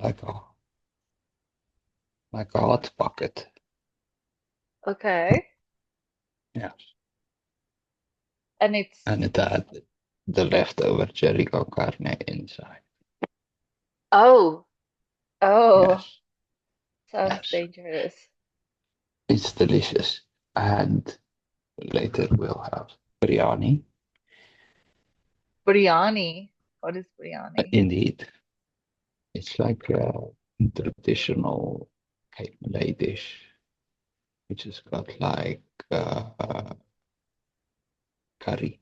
like a like a hot pocket. Okay. Yeah. And it's And it had the leftover cherry con carne inside. oh, oh, Yes, sounds yes. dangerous. It's delicious. And later we'll have biryani. Biryani. What is biryani? Indeed, it's like a traditional Cape Malay dish, which has got like curry,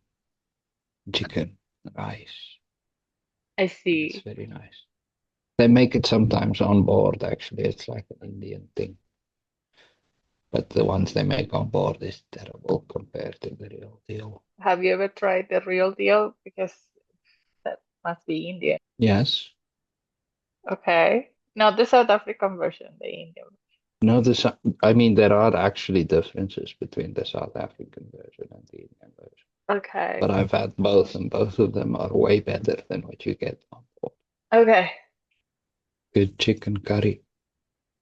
chicken, rice. I It's see. very nice. They make it sometimes on board, actually. It's like an Indian thing. But the ones they make on board is terrible compared to the real deal. Have you ever tried the real deal? Because that must be Indian. Yes. Okay. No, the South African version, the Indian. No, I mean, there are actually differences between the South African version and the Indian version. But Okay. I've had both, and both of them are way better than what you get on board. Okay. Good chicken curry.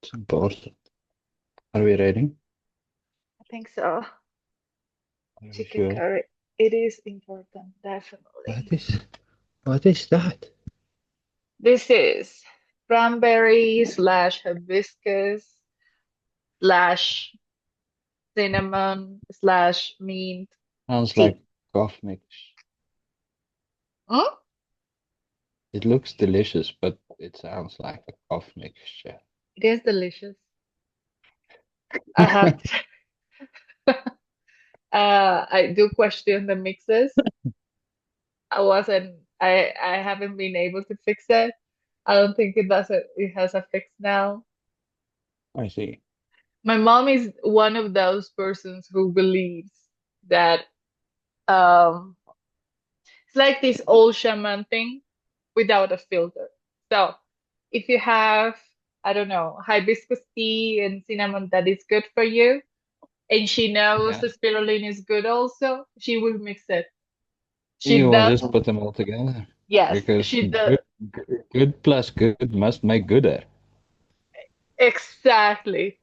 It's important. Are we ready? I think so. Are you Chicken sure? curry. It is important, What definitely. is what is that? This is cranberry slash hibiscus slash cinnamon slash mint Sounds like tea. cough mix. Hmm? It looks delicious, but it sounds like a cough mixture. It is delicious. I have to. I do question the mixes. I haven't been able to fix it. I don't think it has a fix now. I see. My mom is one of those persons who believes that um it's like this old shaman thing without a filter. So if you have, I don't know, hibiscus tea and cinnamon that is good for you, and she knows Yeah. the spirulina is good also, she will mix it. She You will does, just put them all together yes, because she does good plus good must make gooder. exactly.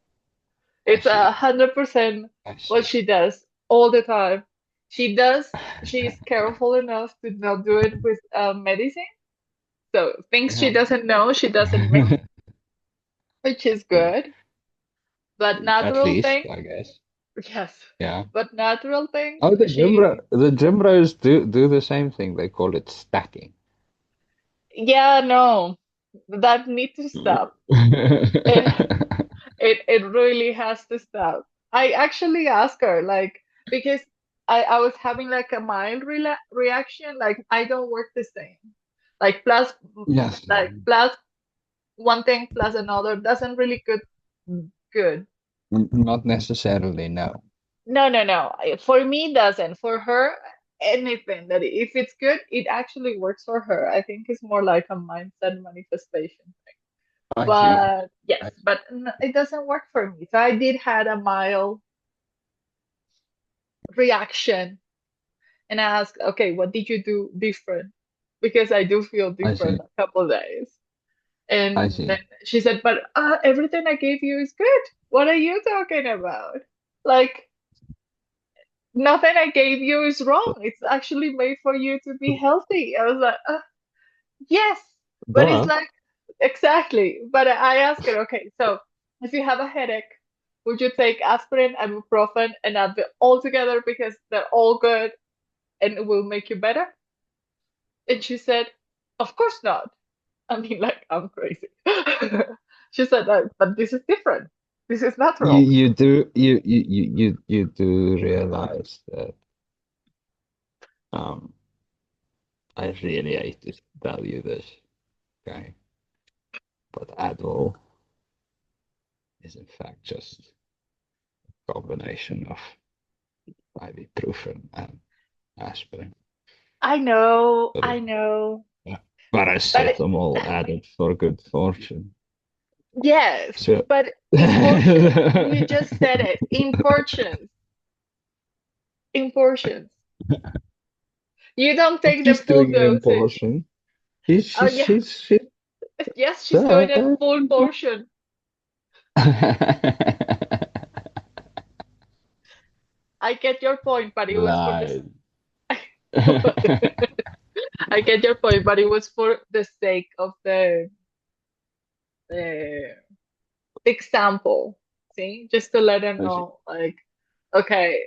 I It's see. 100% I what see. she does all the time. She does, she's careful enough to not do it with medicine. So things she Yeah. doesn't know, she doesn't mix, which is good. But At natural least, thing, I guess. yes. Yeah. But natural things, Oh, she, the gym bros do the same thing. They call it stacking. yeah, no, that needs to stop. It, it really has to stop. I actually asked her, like, because I was having like a mild reaction, like I don't work the same. Like Yes. plus one thing plus another doesn't really good. Not necessarily, no. No, no, no. For me, it doesn't. For her, anything that if it's good, it actually works for her. I think it's more like a mindset manifestation. I see. But yes, I but it doesn't work for me. So I did had a mild reaction, and I asked, okay, what did you do different? Because I do feel I different see. a couple days. I And then see. she said, but everything I gave you is good. What are you talking about? Like, nothing I gave you is wrong. It's actually made for you to be healthy. I was like, yes. But it's But like, exactly. But I asked her, okay, so if you have a headache, would you take aspirin, ibuprofen, and Advil all together because they're all good and it will make you better? And she said, of course not. I mean, like, I'm crazy. She said, but this is different. This is natural. you do realize that um I really hate to tell you this, okay? But Advil is in fact just a combination of ibuprofen and aspirin. I know, Sort of I know. But paracetamol added for good fortune. yes, So but in portions. You just said it. In portions. In portions. You don't but take the she's full doing it in dosage. portion. Oh yeah. She's shit. Yes, she's going at So, full portion. I get your point, but it was for this. lies. I get your point, but it was for the sake of the example. See, just to let them I see. know, like, okay,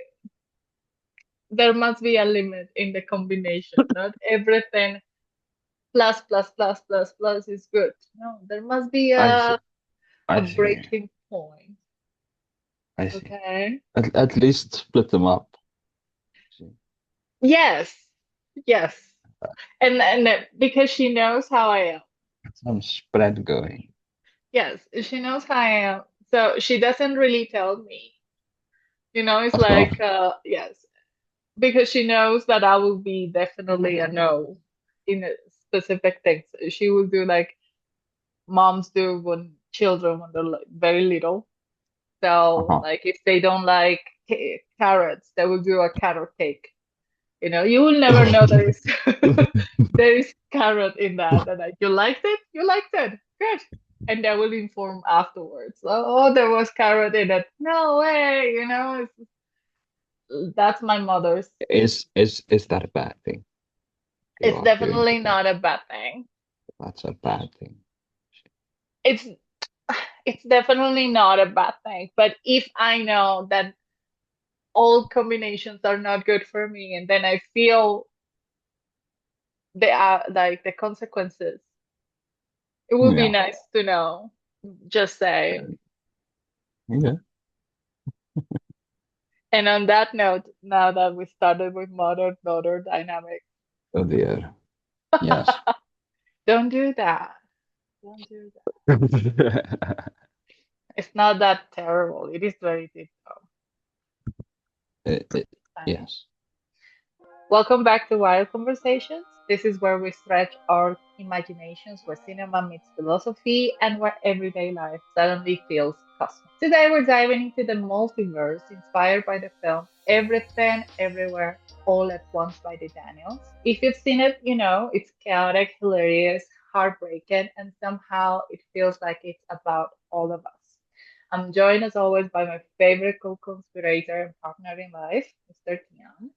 there must be a limit in the combination. Not everything plus plus plus plus plus is good. No, there must be I see. a I see. breaking point. I see. Okay. At least split them up. See. Yes. Yes. And because she knows how I am. Some spread going. Yes, she knows how I am. So she doesn't really tell me. It's Of course. like yes, because she knows that I will be definitely a no in specific things. She will do like moms do when children when they're like very little. So Uh-huh. like if they don't like carrots, they will do a carrot cake. You will never know there is there is carrot in that. And like you liked it, you liked it, good. And they will inform afterwards. Oh, there was carrot in it. No way, that's my mother's. Is that a bad thing? You It's are doing definitely that. not a bad thing. That's a bad thing. It's it's definitely not a bad thing. But if I know that all combinations are not good for me, and then I feel the consequences, it would be Yeah. nice to know. Just say. Okay. And on that note, now that we started with mother-daughter dynamic, Oh dear. Yes. don't do that. Don't do that. It's not that terrible. It is very deep though. It, it, Okay. yes. Welcome back to Wild Conversations. This is where we stretch our imaginations, where cinema meets philosophy, and where everyday life suddenly feels cosmic. Today we're diving into the multiverse inspired by the film Everything, Everywhere, All at Once by the Daniels. If you've seen it, you know it's chaotic, hilarious, heartbreaking, and somehow it feels like it's about all of us. I'm joined as always by my favorite co-conspirator and partner in life, Mr. Tian,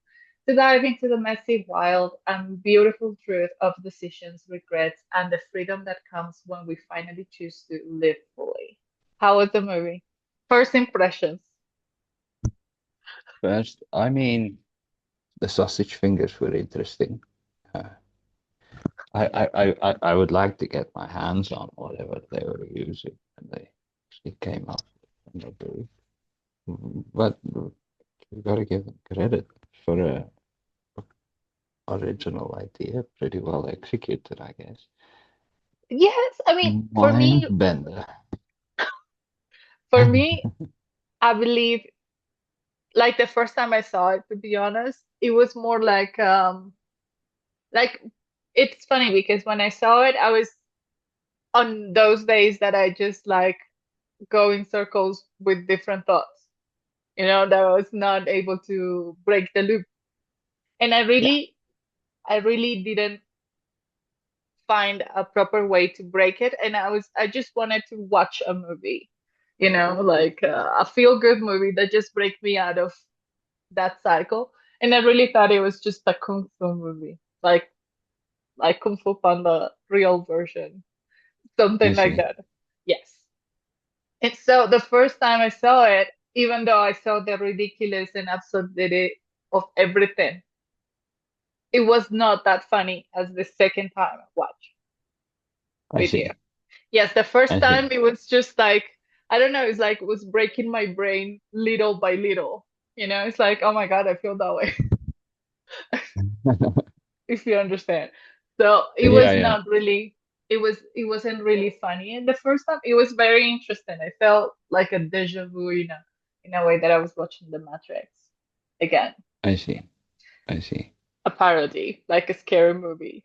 to dive into the messy, wild, and beautiful truth of decisions, regrets, and the freedom that comes when we finally choose to live fully. How was the movie? First impressions. First, I mean, the sausage fingers were interesting. Uh, I would like to get my hands on whatever they were using when they actually came up from the booth. But you gotta give them credit for a original idea, pretty well executed, I guess. Yes, I mean, Mind bender. for me, I believe, like the first time I saw it, to be honest, it was more like it's funny because when I saw it, I was on those days that I just like go in circles with different thoughts, that I was not able to break the loop. And Yeah, I really didn't find a proper way to break it. And I just wanted to watch a movie, like a feel good movie that just break me out of that cycle. And I really thought it was just a kung fu movie, like Kung Fu Panda real version, I something like see. that. Yes. And so the first time I saw it, even though I saw the ridiculous and absurdity of everything, it was not that funny as the second time I watched I with you. see. Yes, the first I see. time it was just like, I don't know, it's like it was breaking my brain little by little. It's like, oh my God, I feel that way, if you understand. So it Yeah, was yeah. not really, it wasn't really funny. And the first time it was very interesting. I felt like a deja vu in a way that I was watching The Matrix again, I see. I see. a parody, like a scary movie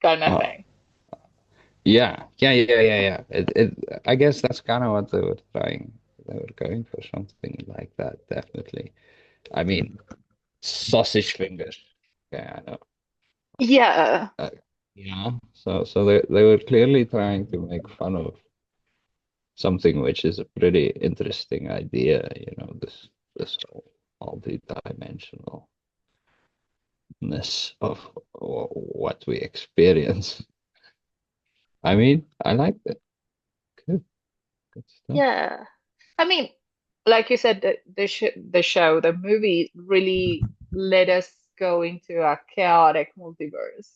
kind of Oh, thing. yeah. Yeah, yeah, yeah, yeah. I guess that's kind of what they were trying. They were going for something like that, definitely. I mean, sausage fingers. Yeah, I know. Yeah. Yeah. So they were clearly trying to make fun of something which is a pretty interesting idea, this whole multi-dimensionalness of what we experience. I mean, I like that. Good, good stuff. Yeah. I mean, like you said, the movie really let us go into a chaotic multiverse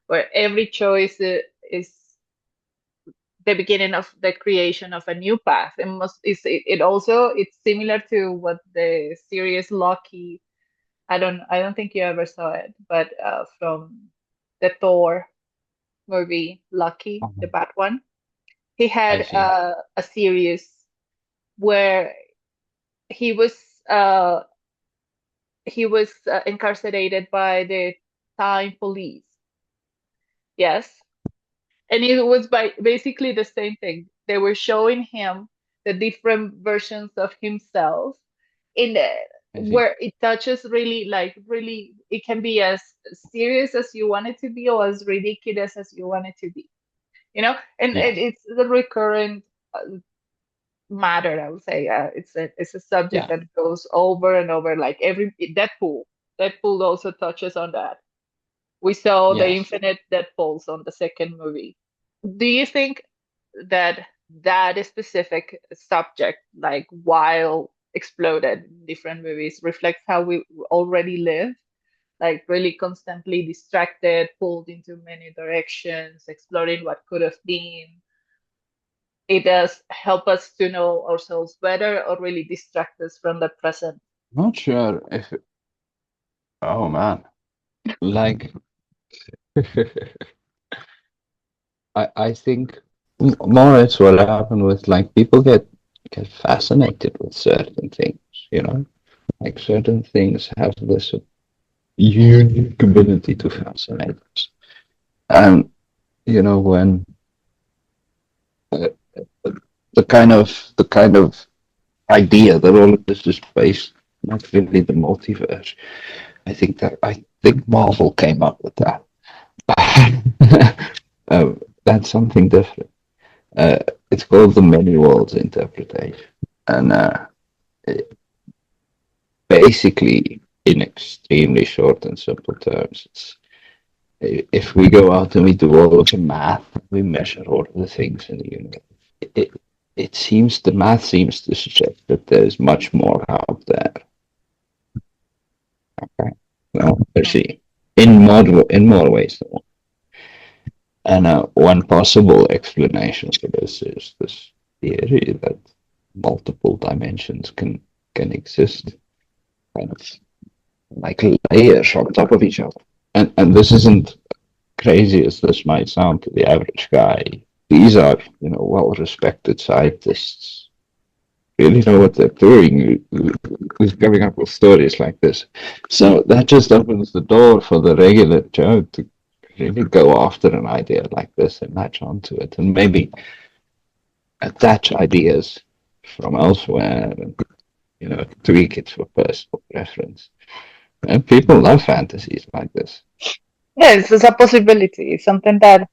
where every choice is the beginning of the creation of a new path. It also it's similar to what the series Loki. I don't think you ever saw it, but from the Thor movie Loki, the Uh-huh. bad one, he I had see. a series where he was uh, he was incarcerated by the time police. Yes, and it was by basically the same thing. They were showing him the different versions of himself in the, I see. where it touches really really it can be as serious as you want it to be or as ridiculous as you want it to be, and Yes. it's the recurrent matter, I would say. It's a subject Yeah. that goes over and over, like every Deadpool also touches on that. We saw the Yes. infinite Deadpools on the second movie. Do you think that that specific subject, like while exploded in different movies, reflects how we already live? Like really constantly distracted, pulled into many directions, exploring what could have been. It does help us to know ourselves better or really distract us from the present. Not sure if. Oh man. Like, I think more it's what happened with like people get fascinated with certain things, you know? Like certain things have this unique ability to fascinate us. And when uh, the kind of idea that all of this is based, not really the multiverse. I think Marvel came up with that. That's something different. Uh, it's called the many worlds interpretation, and basically, in extremely short and simple terms, if we go out and we do all of the math, we measure all of the things in the universe. It, the math seems to suggest that there's much more out there. Okay, well, Mm. actually, in more ways than one. And one possible explanation for this is this theory that multiple dimensions can exist, kind of like layers on top of each other. And this isn't crazy as this might sound to the average guy. These are, well-respected scientists, really know what they're doing, who's coming up with stories like this. So that just opens the door for the regular Joe to really go after an idea like this and latch onto it and maybe attach ideas from elsewhere and, tweak it for personal preference. And people love fantasies like this. Yes, it's a possibility. It's something that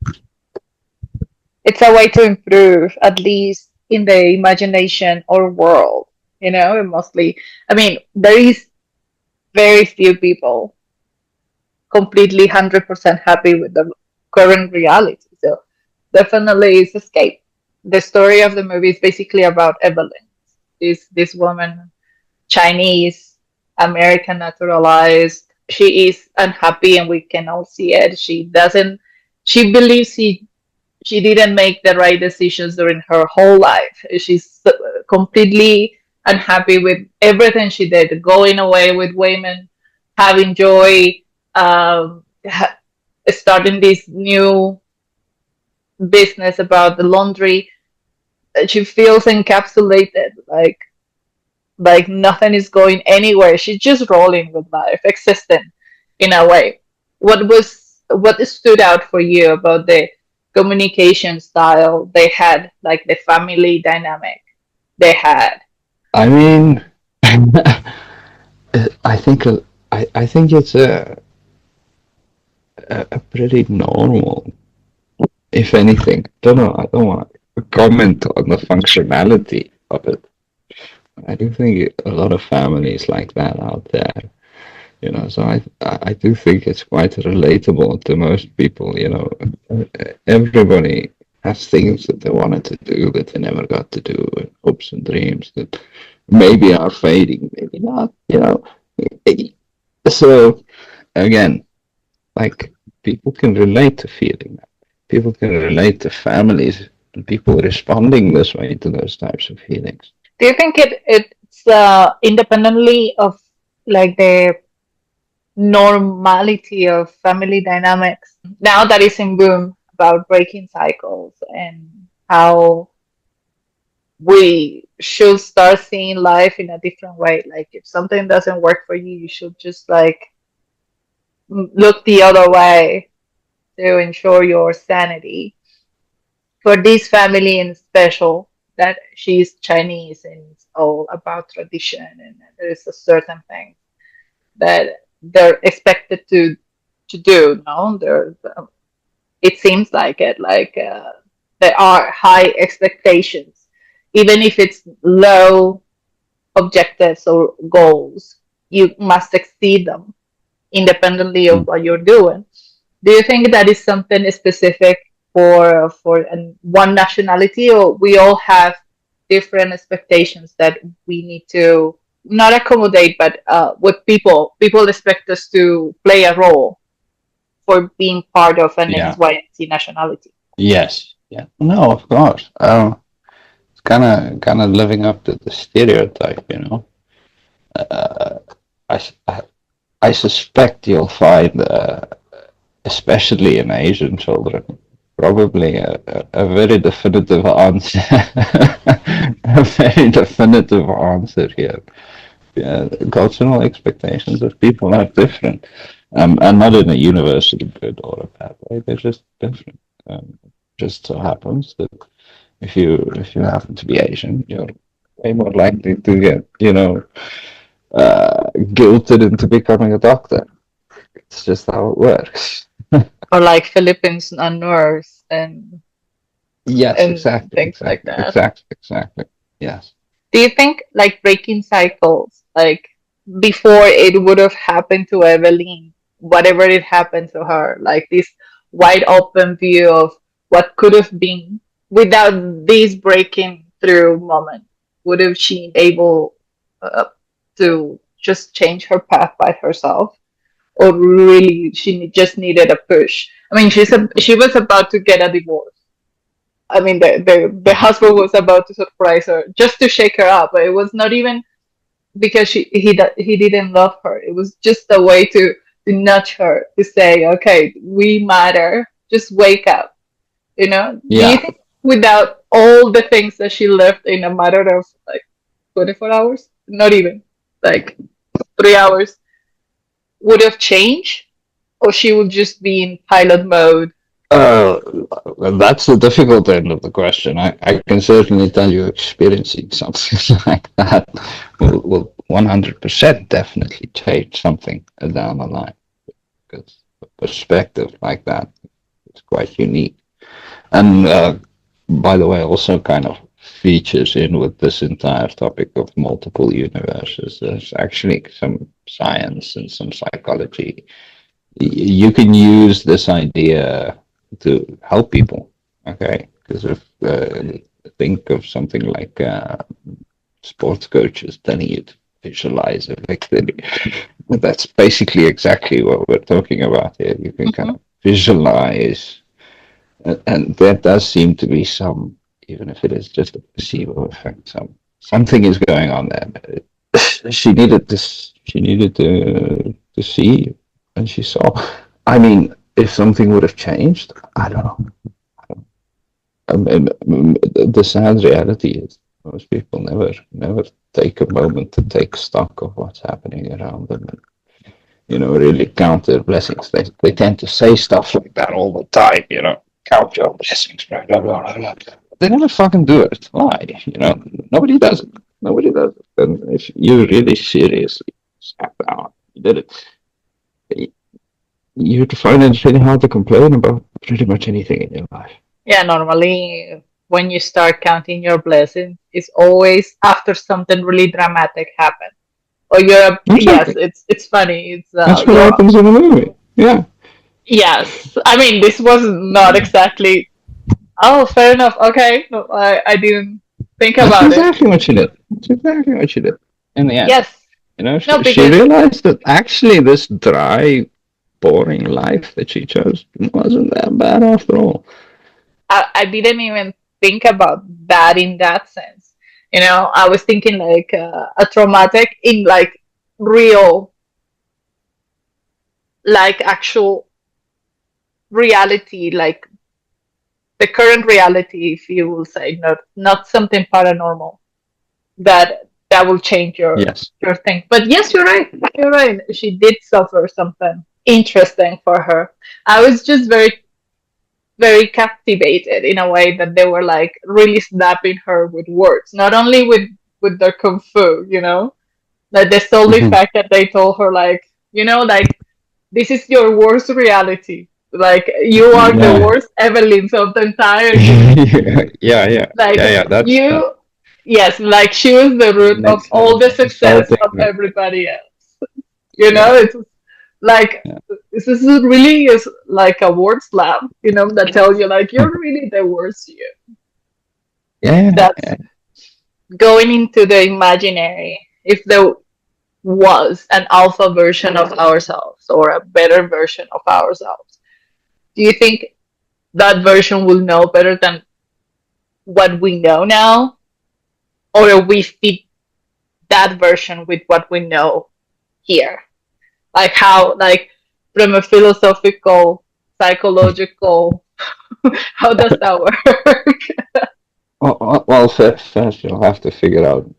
it's a way to improve, at least in the imagination or world. And mostly, I mean, there is very few people completely 100% happy with the current reality. So definitely it's escape. The story of the movie is basically about Evelyn, this woman, Chinese American naturalized. She is unhappy, and we can all see it. She doesn't. She believes she didn't make the right decisions during her whole life. She's completely unhappy with everything she did, going away with women, having joy, starting this new business about the laundry. She feels encapsulated, like nothing is going anywhere. She's just rolling with life, existing in a way. What stood out for you about the communication style they had, like the family dynamic they had? I mean, I think I think it's a pretty normal, if anything. Don't know. I don't want to comment on the functionality of it. I do think a lot of families like that out there. So I do think it's quite relatable to most people. Everybody has things that they wanted to do that they never got to do, and hopes and dreams that maybe are fading, maybe not. So again, like, people can relate to feeling that. People can relate to families and people responding this way to those types of feelings. Do you think it's independently of like the normality of family dynamics now that is in boom about breaking cycles and how we should start seeing life in a different way? Like if something doesn't work for you, you should just like look the other way to ensure your sanity. For this family in special, that she's Chinese and it's all about tradition and there's a certain thing that they're expected to do. No, there's it seems like it like there are high expectations, even if it's low objectives or goals. You must exceed them independently of Mm. what you're doing. Do you think that is something specific for one nationality, or we all have different expectations that we need to not accommodate, but what people expect us to play a role for being part of an Yeah. XYZ nationality? Yes. Yeah. No, of course. It's kind of living up to the stereotype. Uh, I, I, I suspect you'll find, especially in Asian children, probably a very definitive answer, a very definitive answer here. Yeah, cultural expectations of people are different, and not in a universally good or a bad way. They're just different. Just so happens that if you happen to be Asian, you're way more likely to get guilted into becoming a doctor. It's just how it works. Or like Philippines and North Yes, and exactly, things like exactly, that. exactly, exactly. Yes. Do you think like breaking cycles, like before it would have happened to Evelyn, whatever it happened to her, like this wide open view of what could have been without this breaking through moment, would have she able uh, to just change her path by herself, or really she just needed a push? I mean, she was about to get a divorce. I mean, the husband was about to surprise her just to shake her up, but it was not even because he didn't love her. It was just a way to nudge her to say, okay, we matter. Just wake up. Do you Yeah. think without all the things that she left in a matter of like 24 hours, not even like 3 hours, would have changed, or she would just be in pilot mode? Uh, that's the difficult end of the question. I can certainly tell you experiencing something like that will 100% definitely change something down the line, because a perspective like that is quite unique. And by the way, also kind of features in with this entire topic of multiple universes. There's actually some science and some psychology. You can use this idea to help people. Okay, because if think of something like sports coaches telling you to visualize a victory, that's basically exactly what we're talking about here. You can kind Hmm. of visualize, and there does seem to be some, even if it is just a placebo effect, something is going on there. She needed this. She needed to see, and she saw. I mean, if something would have changed, I don't know. I mean, the sad reality is most people never take a moment to take stock of what's happening around them, and really count their blessings. They tend to say stuff like that all the time. Count your blessings, blah blah blah blah. Blah. They never fucking do it. Why? Nobody does it. Nobody does it. And if you really seriously sat down, you did it. you find it really hard to complain about pretty much anything in your life. Yeah, normally when you start counting your blessings, it's always after something really dramatic happens. Or yes, Exactly. it's funny. It's That's what you're happens in a movie. Yeah. yes. I mean, this was not exactly. Oh, fair enough. Okay, no, I didn't think That's about it. exactly what she did. That's exactly what she did. In the end, Yes, no, she because realized that actually this dry, boring life that she chose wasn't that bad after all. I didn't even think about that in that sense. I was thinking like a traumatic in like real, like actual reality, like the current reality, if you will say, not something paranormal that will change Yes. your thing. But yes, you're right. You're right. She did suffer something interesting for her. I was just very captivated in a way that they were like really snapping her with words, not only with their kung fu, like the solely Mhm. fact that they told her like, like this is your worst reality. Like you are the Yeah. worst Evelyns of the entire universe. Yeah, yeah, yeah, Like yeah. That's yes, like she was the root of next all level the of success insulting. of everybody else. Yeah, It's like yeah, this is really is like a word slam, that tells you like you're really the worst you. yeah, That's going into the imaginary. If there was an alpha version of ourselves or a better version of ourselves, do you think that version will know better than what we know now? Or we fit that version with what we know here? Like how, like from a philosophical, psychological, how does that work? well, first you'll have to figure out,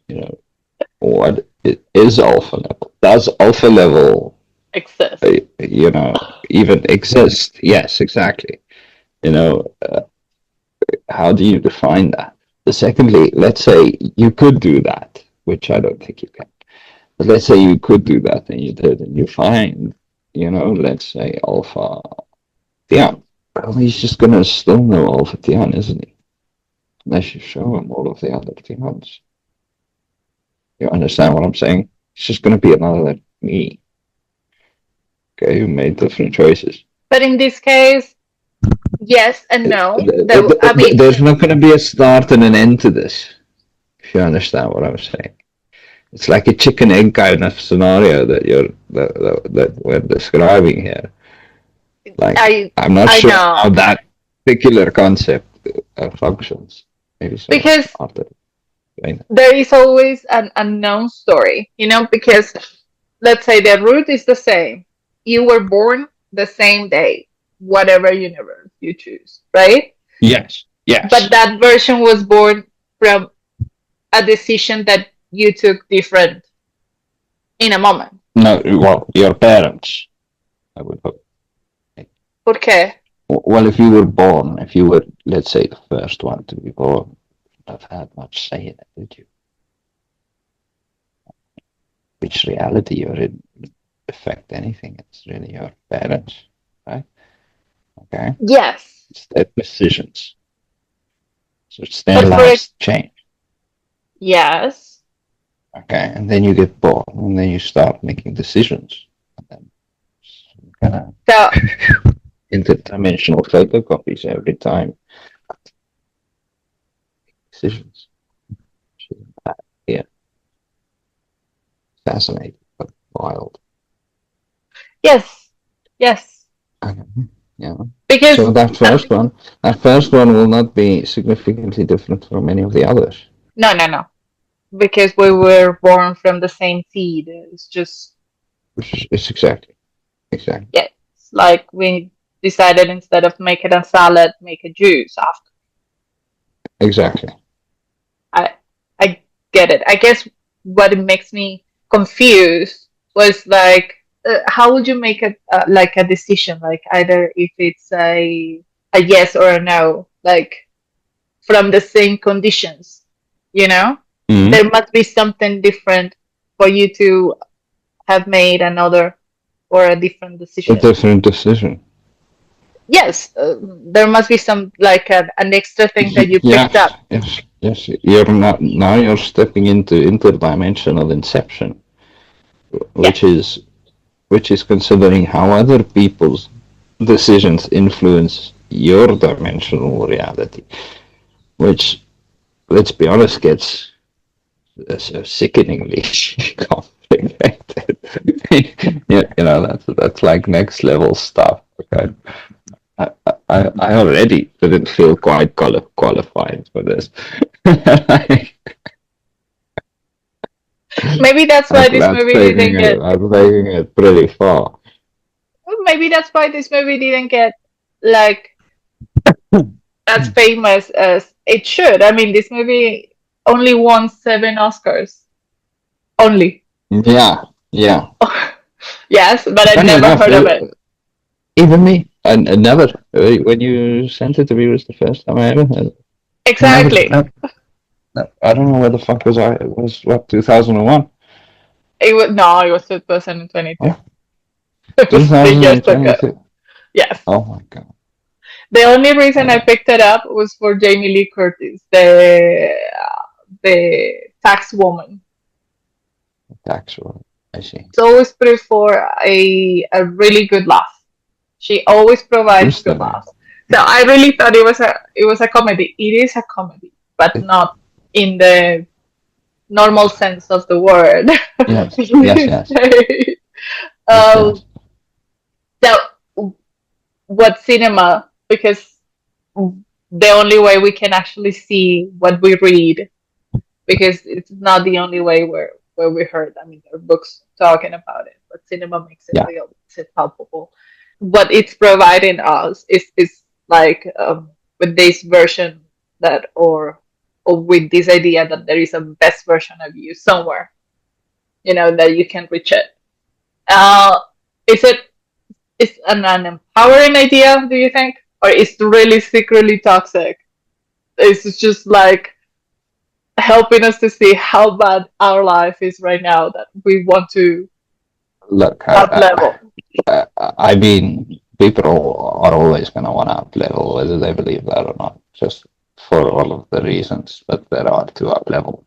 what is alpha level. Does alpha level, Exist. uh, even exist? Yes, exactly. You know, how do you define that? Secondly, let's say you could do that, which I don't think you can. But let's say you could do that and you did, and you find, let's say Alpha Tian. Well, he's just gonna still know Alpha Tian, isn't he? Unless you show him all of the other Tians. You understand what I'm saying? It's just gonna be another me, okay, who made different choices. But in this case, yes and no. I mean, There's not gonna be a start and an end to this, if you understand what I'm saying. It's like a chicken egg kind of scenario that we're describing here. Like, I I'm not I sure how know that particular concept functions. Maybe someone because after explain it. there is always an unknown story, because let's say the root is the same. You were born the same day, whatever universe you choose, right? Yes, But yes. that version was born from a decision that you took different in a moment. No, well, your parents, I would hope. ¿Por qué? Well, if you were, let's say, the first one to be born, you would have had much say in it, did you? Which reality you're in would affect anything. It's really your parents, right? Okay? Yes. It's their decisions. So it's their But last change. yes. Okay, and then you get bored, and then you start making decisions, and then kind of So interdimensional photocopies every time. Decisions. Yeah, fascinating, but wild. yes. Yes. Yeah. Because So that first one will not be significantly different from any of the others. no, no, no. Because we were born from the same seed. It's just It's exactly. yeah. It's like we decided instead of making a salad, make a juice after. Exactly. I I get it. I guess what it makes me confused was like how would you make a decision like either if it's a yes or a no like from the same conditions, you know? Mm-hmm. There must be something different for you to have made another. or a different A decision. different decision. Yes, there must be some like an extra thing that you picked Yes, up. yes, yes. You're not now. You're stepping into interdimensional inception, Yes. which is considering how other people's decisions influence your dimensional reality, which, let's be honest, gets so sickeningly complicated. Yeah, that's like next level stuff. Okay, I already didn't feel quite qualified for this. Maybe that's why this That's movie taking didn't it. get. That's taking it pretty far. Maybe that's why this movie didn't get like as famous as it should. I mean, this movie only won 7 Oscars. Only. Yeah, yeah. Yes, but I Funny never enough, heard of it. even me, and never when you sent it to me was the first time I ever heard it. Never, Exactly. never, no, I don't know where the fuck was I. It was what 2001. It was no, it was 2022. Oh, It was 3 years ago. 2022. Yes. Oh my god. The only All reason I right. picked it up was for Jamie Lee Curtis, the tax woman. Actually, I see. It's always put for a really good laugh. She always provides good Interesting. laughs. So I really thought it was a comedy. It is a comedy, but It, not in the normal sense of the word. yes, yes, yes, yes, um, yes. so what cinema? Because the only way we can actually see what we read, because it's not the only way where we heard. I mean, there are books talking about it, but cinema makes it Yeah, real, makes it palpable. What it's providing us is like with this version that or with this idea that there is a best version of you somewhere, that you can reach it. Uh, is it is an empowering idea? Do you think, or is it really secretly toxic? It's just like helping us to see how bad our life is right now that we want to look, up level. I mean, people are always going to want to up level, whether they believe that or not, just for all of the reasons that there are to up level.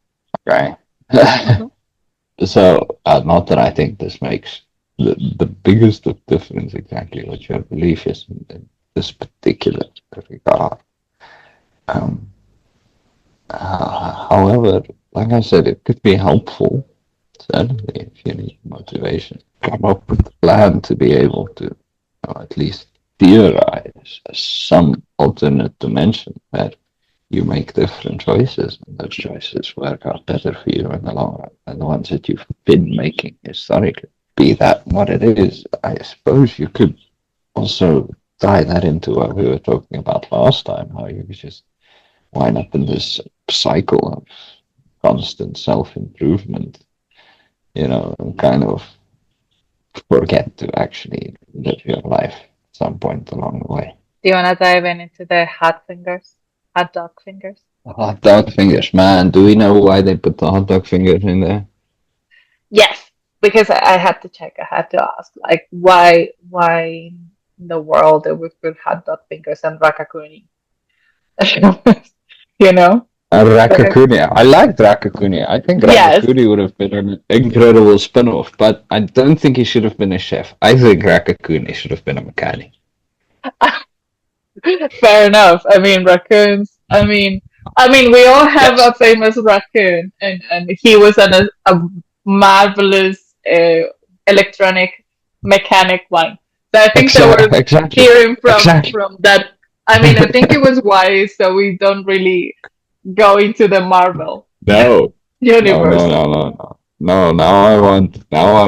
Okay. Hmm. So, not that I think this makes the biggest of difference exactly what your belief is in this particular regard. Um, however, like I said, it could be helpful, certainly, if you need motivation. Come up with a plan to be able to, at least theorize some alternate dimension where you make different choices, and those choices work out better for you in the long run than the ones that you've been making historically. Be that what it is, I suppose you could also tie that into what we were talking about last time, how you just wind up in this cycle of constant self improvement, and kind of forget to actually live your life at some point along the way. Do you want to dive into the hot dog fingers? Hot dog fingers, man. Do we know why they put the hot dog fingers in there? Yes, because I had to check. I had to ask, like, why in the world they would put hot dog fingers and rakakuni? you know? But Rakakuni. I liked Rakakuni. I think yes, Rakakuni would have been an incredible spin-off, but I don't think he should have been a chef. I think Rakakuni should have been a mechanic. fair enough. I mean, raccoons. I mean, we all have Yes. a famous raccoon, and he was a marvelous electronic mechanic one. So I think they were Exactly. hearing from Exactly. from that. I mean, I think it was wise, so we don't really go into the Marvel No. No, no, universe. no, no, no. No, now I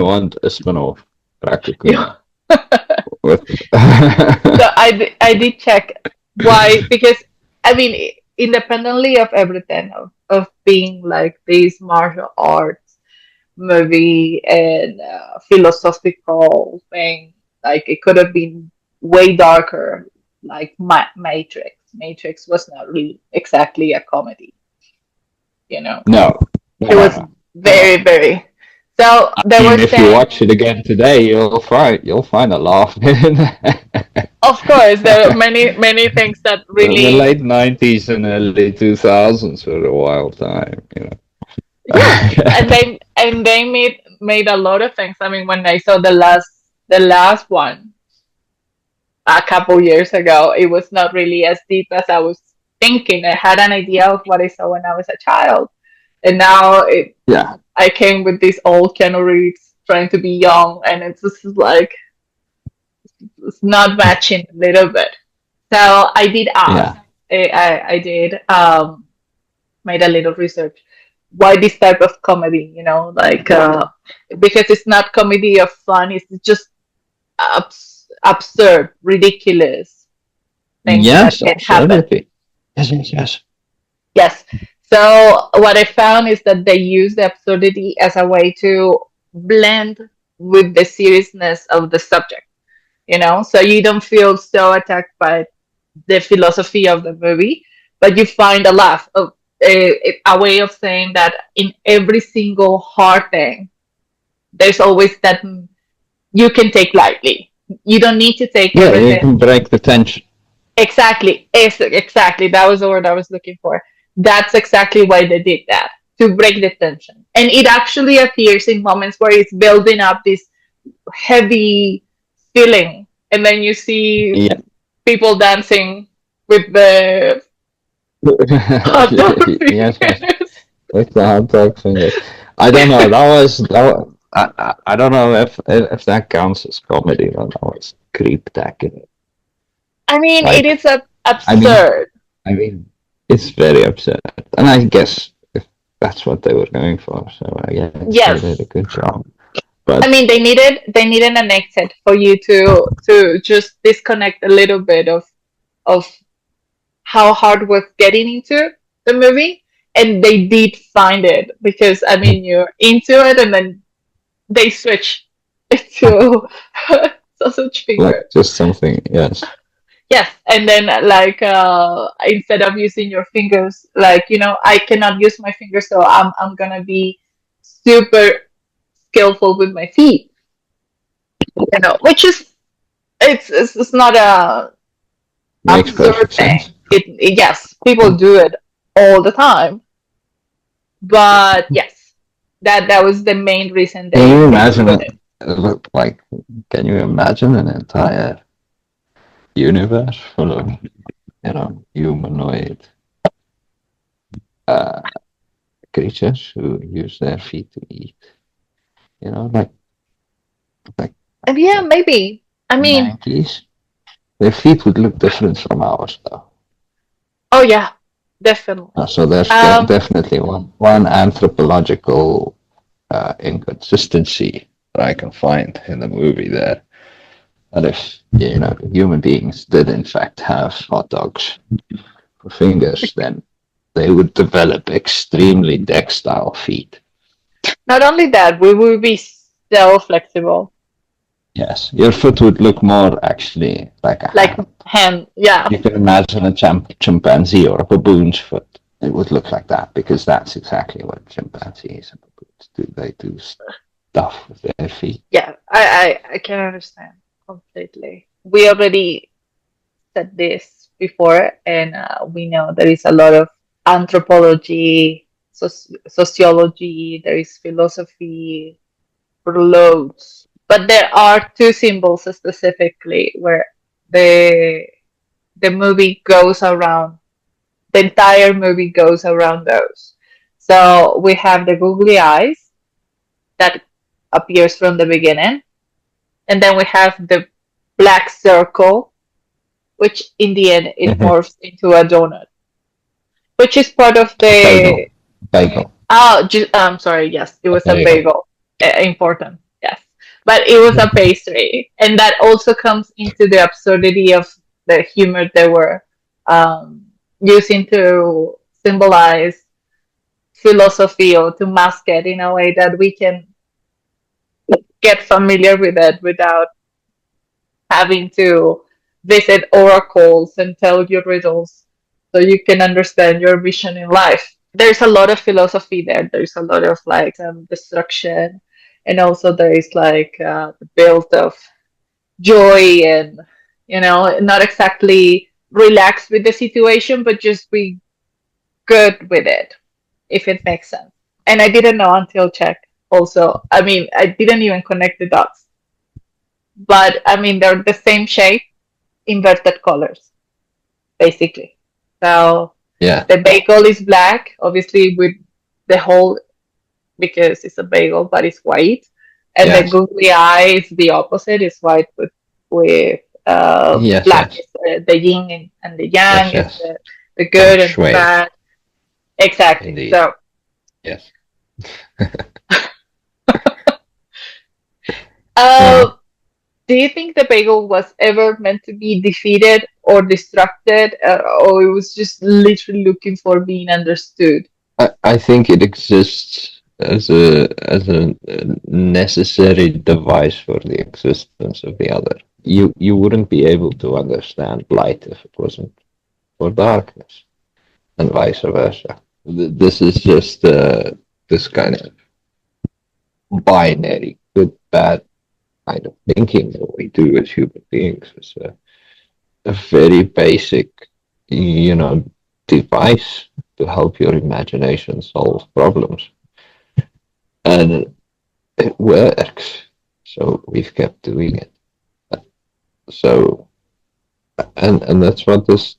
want a spin-off. Rakakuni. With So I did check why, because I mean, independently of everything of being like this martial arts movie and philosophical thing, like it could have been way darker, like Matrix. Matrix was not really exactly a comedy, you know. no. No, It no, was no. No, no. very, very. So they were mean, if you saying, watch it again today, you'll find a laugh in of course, there are many things that the really, late '90s and early 2000s were a wild time, yes, and they made a lot of things. I mean, when I saw the last one a couple years ago, it was not really as deep as I was thinking. I had an idea of what I saw when I was a child, and now Yeah, I came with this old Keanu Reeves trying to be young, and it's just like it's not matching a little bit. So I did ask. yeah, I did made a little research. Why this type of comedy? Like because it's not comedy of fun. It's just absurd, ridiculous things that yes, can happen. absolutely. Yes, yes, yes. Yes. So what I found is that they use the absurdity as a way to blend with the seriousness of the subject. So you don't feel so attacked by the philosophy of the movie, but you find a laugh of a way of saying that in every single hard thing, there's always that you can take lightly. You don't need to take Yeah, you everything. can break the tension. Exactly. Exactly. That was the word I was looking for. That's exactly why they did that, to break the tension. And it actually appears in moments where it's building up this heavy feeling. And then you see Yeah. people dancing with the hot dog Yes, yes. fingers. With the hot dog fingers. I don't know. I don't know if that counts as comedy, but that was creeptacular. I mean, it Like, is I mean, absurd. I mean, it's very upset, and I guess if that's what they were going for, so I guess they did a Yes. good job. I But mean, they needed an exit for you to just disconnect a little bit of how hard was getting into the movie, and they did find it because I mean you're into it, and then they switch to sausage like finger. just something, yes. Yes, and then like instead of using your fingers, like I cannot use my fingers, so I'm gonna be super skillful with my feet. Which is it's not a Makes absurd perfect thing. sense. Yes, people do it all the time, but yes, that was the main reason Can they you they imagine put it? it. Like, can you imagine an entire universe full of, humanoid uh, creatures who use their feet to eat? Like And yeah, maybe. I mean, 90s. Their feet would look different from ours, though. oh yeah, definitely. So there's Um, definitely one anthropological inconsistency that I can find in the movie there. That if human beings did in fact have hot dogs for fingers, then they would develop extremely textile feet. Not only that, we will be so flexible, Yes, your foot would look more actually like a like hand. hand. Yeah, You can imagine a chimpanzee or a baboon's foot. It would look like that because that's exactly what chimpanzees and baboons do. They do stuff with their feet. yeah. I can understand completely. We already said this before, and we know there is a lot of anthropology, sociology. There is philosophy, loads. But there are two symbols specifically where the the movie goes around. The entire movie goes around those. So we have the googly eyes that appears from the beginning, and then we have the black circle, which in the end it morphs into a donut, which is part of the. Bagel. Bagel. Oh, I'm sorry. Yes, it A was a bagel. bagel. Important. Yes, but it was a pastry, and that also comes into the absurdity of the humor they were um, using to symbolize philosophy or to mask it in a way that we can get familiar with it without having to visit oracles and tell you riddles so you can understand your vision in life. There's a lot of philosophy there. There's a lot of like destruction. and also there is like the build of joy and not exactly relax with the situation, but just be good with it, if it makes sense. And I didn't know until check. Also, I mean, I didn't even connect the dots, but I mean, they're the same shape, inverted colors, basically. So Yeah. the bagel is black, obviously, with the whole, because it's a bagel, but it's white. And the Yes. googly eye is the opposite, it's white with Yes. black. Yes. Is the yin and the yang, Yes. is Yes. the Feng good and the shui. bad. Exactly. Indeed. So, Yes. uh, Yeah. do you think the bagel was ever meant to be defeated or distracted, or it was just literally looking for being understood? I think it exists as a necessary device for the existence of the other. You wouldn't be able to understand light if it wasn't for darkness, and vice versa. This is just this kind of binary good bad kind of thinking that we do as human beings. It's a very basic, you know, device to help your imagination solve problems, and it works. So we've kept doing it. So and that's what the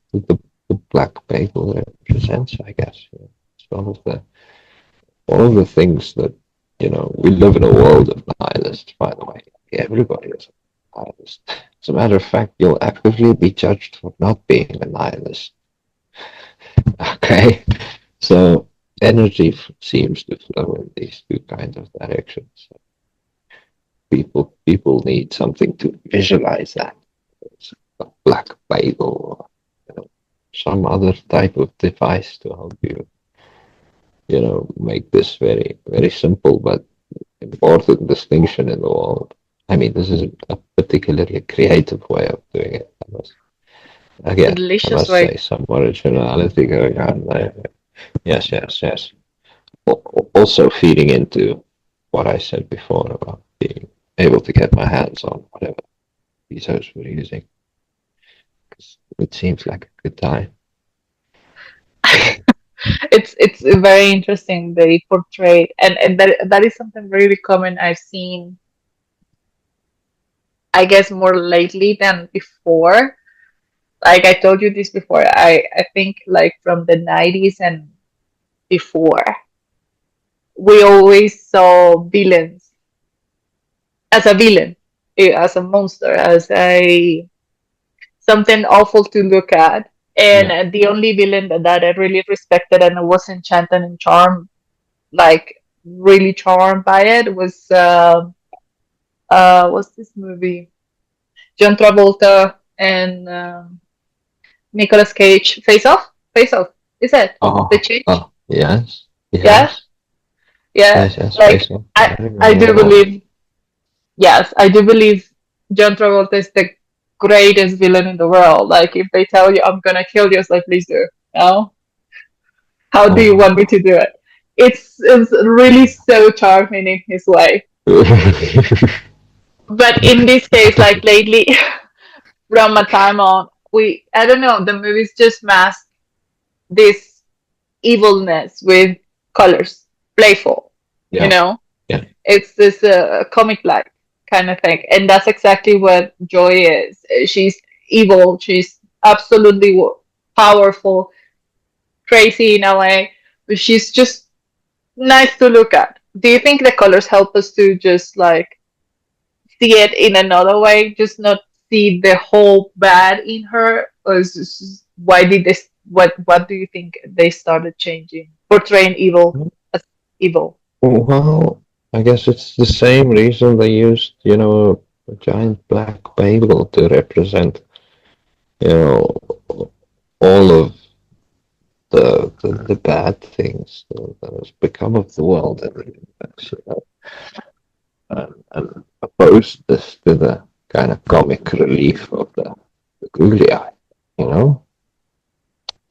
black bagel represents, I guess. It's one of the things that we live in a world of nihilists. By the way, everybody is a nihilist. As a matter of fact, you'll actively be judged for not being a nihilist. Okay, so energy seems to flow in these two kinds of directions. People need something to visualize that. It's a black bagel or some other type of device to help you make this very very simple but important distinction in the world. I mean, this is a particularly creative way of doing it. It's a Again, I delicious must way. say, some originality going on there. Yes, yes, yes. Also feeding into what I said before about being able to get my hands on whatever resource we're using. 'Cause it seems like a good time. It's very interesting they portray, and that is something really common I've seen, I guess, more lately than before. Like I told you this before, I think like from the 90s and before, we always saw villains as a villain, as a monster, as a something awful to look at. And Yeah. the only villain that I really respected and was enchanted and charmed, like really charmed by it, was what's this movie? John Travolta and Nicolas Cage. Face Off. Face Off. Is it the Oh, change? oh, yes, Yeah, yes, yeah. yes, yes. Like Basically, I, I I remember do it all. believe. Yes, I do believe John Travolta is the greatest villain in the world. Like if they tell you I'm gonna kill you, it's like please do. No, how do you Oh. want me to do it? It's really so charming in his way. But in this case, like lately, from a time on, we I don't know, the movies just mask this evilness with colors, playful. You Yeah, know, yeah. it's this comic like kind of thing, and that's exactly what Joy is. She's evil. She's absolutely powerful, crazy in a way, but she's just nice to look at. Do you think the colors help us to just like see it in another way, just not see the whole bad in her, or why did this? What do you think they started changing, portraying evil as evil? Well, I guess it's the same reason they used, a giant black bagel to represent, you know, all of the bad things that has become of the world and the universe, and oppose this to the kind of comic relief of the googly eye, you know.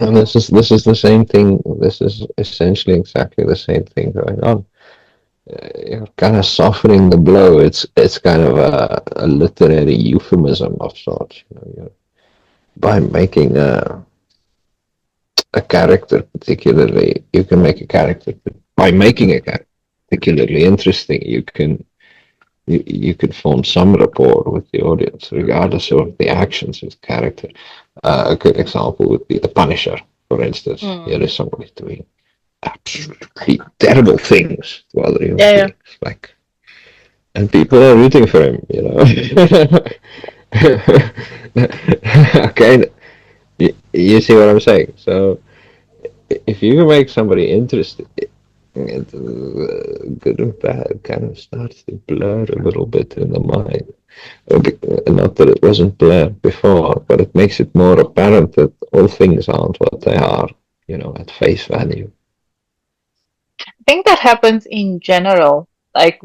And this is the same thing. This is essentially exactly the same thing going on. you're kind of softening the blow. It's kind of a literary euphemism of sorts. You know, by making a character particularly, you can make a character. By making a character particularly interesting, you can form some rapport with the audience, regardless of the actions of the character. A good example would be the Punisher, for instance. Here Mm. is somebody doing absolutely terrible things to other human Yeah, yeah. beings, like, and people are rooting for him. You know. Okay, you see what I'm saying? So if you can make somebody interested, good and bad kind of starts to blur a little bit in the mind. Not that it wasn't blurred before, but it makes it more apparent that all things aren't what they are, you know, at face value. I think that happens in general. Like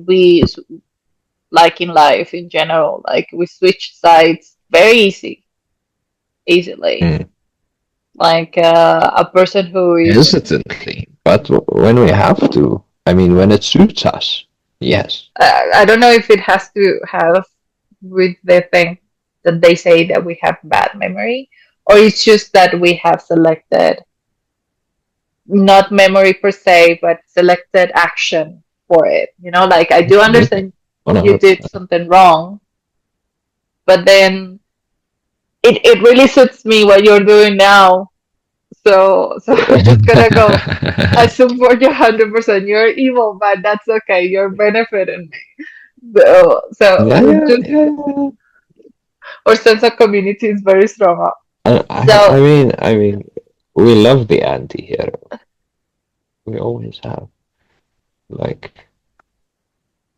like in life in general, like we switch sides very easily. Mm. Like a person who is, Hesitantly, but when we have to, I mean, when it suits us, yes. I don't know if it has to have with the thing that they say that we have bad memory, or it's just that we have selected not memory per se, but selected action for it. You know, like I do Absolutely. understand you 100%. did something wrong, but then it really suits me what you're doing now. So I'm just gonna go. I support you 100%. You're evil, but that's okay. You're benefiting me. So Yeah, yeah, just yeah, yeah. our sense of community is very strong. I So mean, we love the anti-hero. We always have. Like,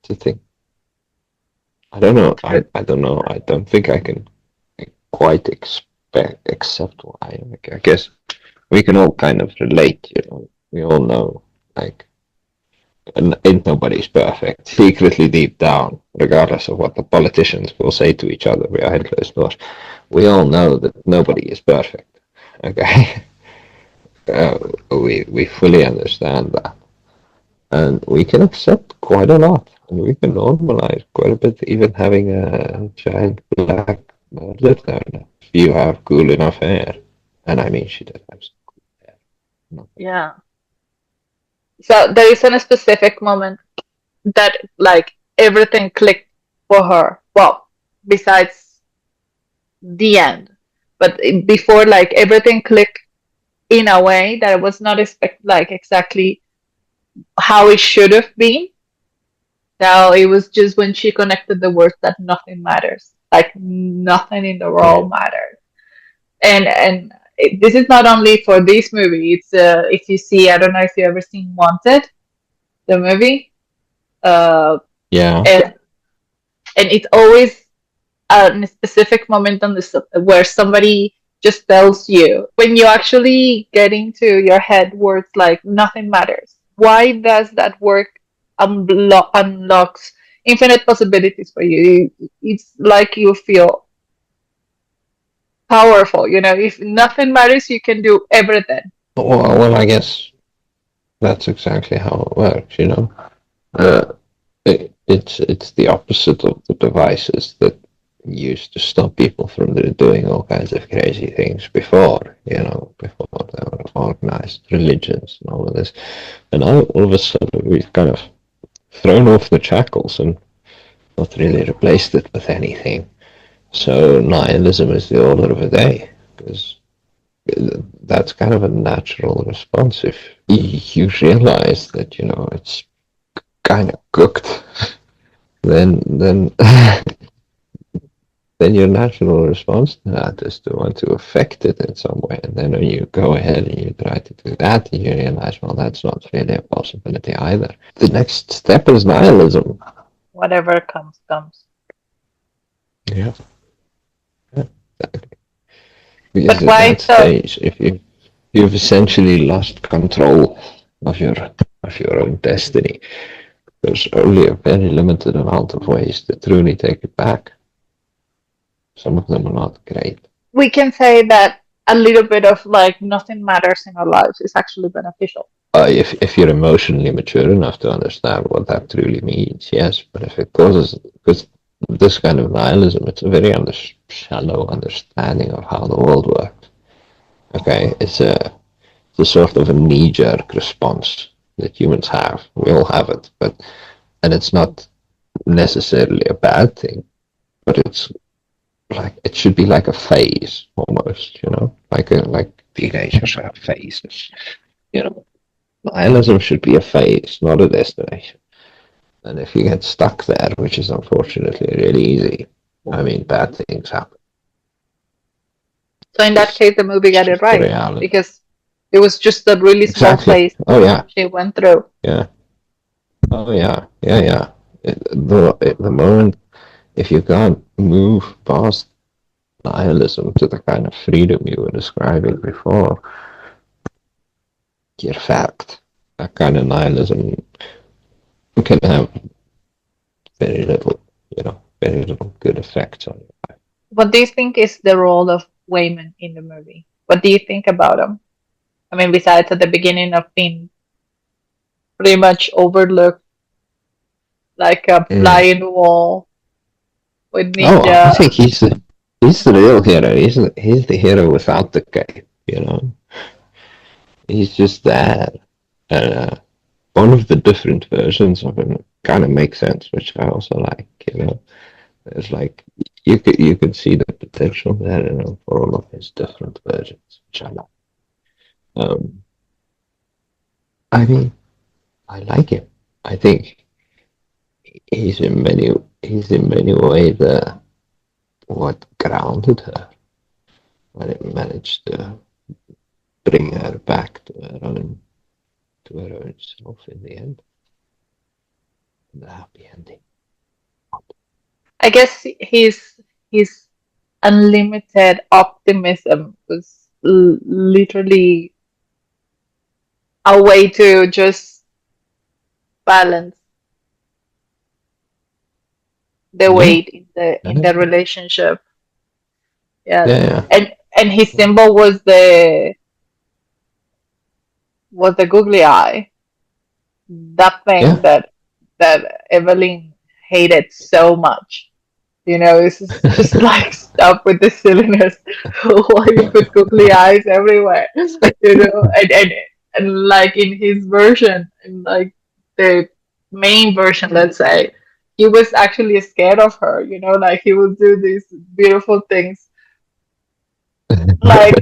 to think. I don't know. I don't know. I don't think I can quite accept why. Like, I guess we can all kind of relate. You know, we all know. Like, and ain't nobody's perfect. Secretly, deep down, regardless of what the politicians will say to each other behind closed doors, we all know that nobody is perfect. Okay, uh, we fully understand that, and we can accept quite a lot, and we can normalize quite a bit. Even having a giant black murder there, if you have cool enough hair, and I mean, she did have some cool hair. Not yeah. So there isn't a specific moment that like everything clicked for her. Well, besides the end, but before like everything clicked in a way that I was not expect like exactly how it should have been. Now it was just when she connected the words that nothing matters, like nothing in the mm. world matters. And this is not only for this movie. It's if you see, I don't know if you ever seen Wanted, the movie, uh, Yeah. and and it's always a specific moment on this where somebody just tells you when you actually get into your head words like nothing matters. Why does that work unlocks infinite possibilities for you? It's like you feel powerful. You know, if nothing matters, you can do everything. Well, I guess that's exactly how it works. You know. Uh, it's the opposite of the devices that used to stop people from doing all kinds of crazy things before, you know, before there were organized religions and all of this. And all of a sudden we've kind of thrown off the shackles and not really replaced it with anything. So nihilism is the order of the day because that's kind of a natural response if you realize that, you know, it's kind of cooked. Then then your natural response to that is to want to affect it in some way. And then when you go ahead and you try to do that, you realize, well, that's not really a possibility either. The next step is nihilism. Whatever comes, comes. Yeah. Yeah, exactly. Because But at why that so? stage, if you've essentially lost control of your own destiny, there's only a very limited amount of ways to truly take it back. Some of them are not great. We can say that a little bit of like nothing matters in our lives is actually beneficial. if you're emotionally mature enough to understand what that truly means, yes. But if it causes, because this kind of nihilism, it's a very shallow understanding of how the world works. Okay, it's a sort of a knee-jerk response that humans have. We all have it, but and it's not necessarily a bad thing, but it's like it should be like a phase almost, like teenagers have phases, you know. Nihilism should be a phase, not a destination. And if you get stuck there, which is unfortunately really easy, I mean, bad things happen. So in that Just, case, the movie it's got it just the right reality. because it was just a really small Exactly. phase Oh yeah. she went through. Yeah. Oh yeah. Yeah. Yeah. The moment if you can't move past nihilism to the kind of freedom you were describing before, you're fact. That kind of nihilism can have very little, very little good effects on you. What do you think is the role of Wayman in the movie? What do you think about him? I mean, besides at the beginning of being pretty much overlooked like a fly Mm. in the wall with Oh, I ninja. think he's the real hero. He's the hero without the cape. He's just there. Uh, one of the different versions of him kind of makes sense, which I also like. It's like you could see the potential there, for all of his different versions, which I like. Um, I mean, I like him. I think he's in many ways what grounded her when it managed to bring her back to her own self in the end, the happy ending. I guess his unlimited optimism was literally a way to just balance the Yeah, weight in yeah, the relationship. Yeah, yeah, and his symbol was the googly eye, that thing yeah. that Evelyn hated so much. It's just like stop with the silliness. Why you put googly eyes everywhere? And like in his version, in like the main version, let's say, he was actually scared of her. Like he would do these beautiful things like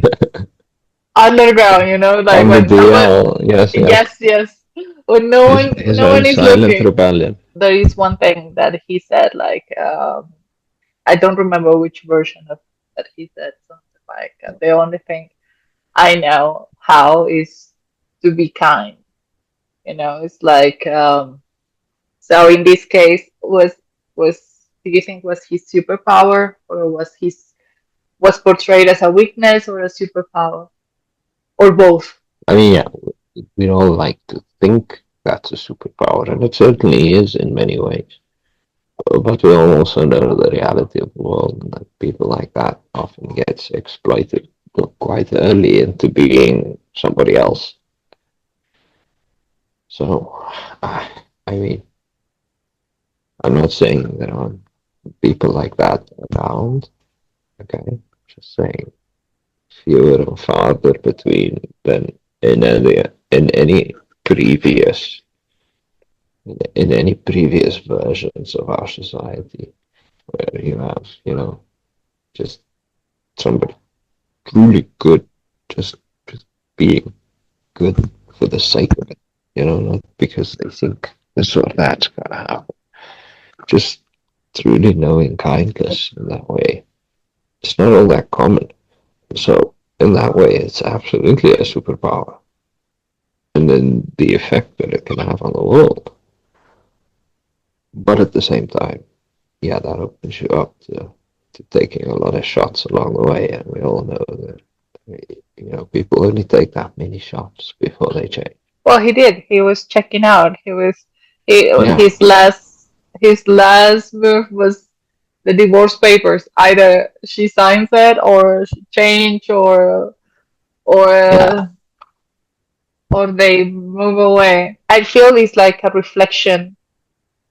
underground. Like On the when no one, DL, yes, yes. yes, yes, when no His one, his no own one is silent looking. rebellion. There is one thing that he said, like I don't remember which version of that he said something like the only thing I know how is to be kind. It's like so in this case was do you think was his superpower or was portrayed as a weakness or a superpower or both? I mean, yeah, we all like to think that's a superpower, and it certainly is in many ways. But we all also know the reality of the world, and that people like that often gets exploited quite early into being somebody else. So, I mean, I'm not saying there aren't people like that around. Okay, just saying fewer and farther between than in any previous in any previous versions of our society, where you have, just somebody truly good, just being good for the sake of it, not because they think this or that's gonna happen. Just truly knowing kindness in that way. It's not all that common. So in that way, it's absolutely a superpower. And then the effect that it can have on the world. But at the same time, yeah, that opens you up to taking a lot of shots along the way, and we all know that people only take that many shots before they change. Well, he did. He was checking out. He, Yeah, his last move was the divorce papers. Either she signs it or she change or yeah, or they move away. I feel it's like a reflection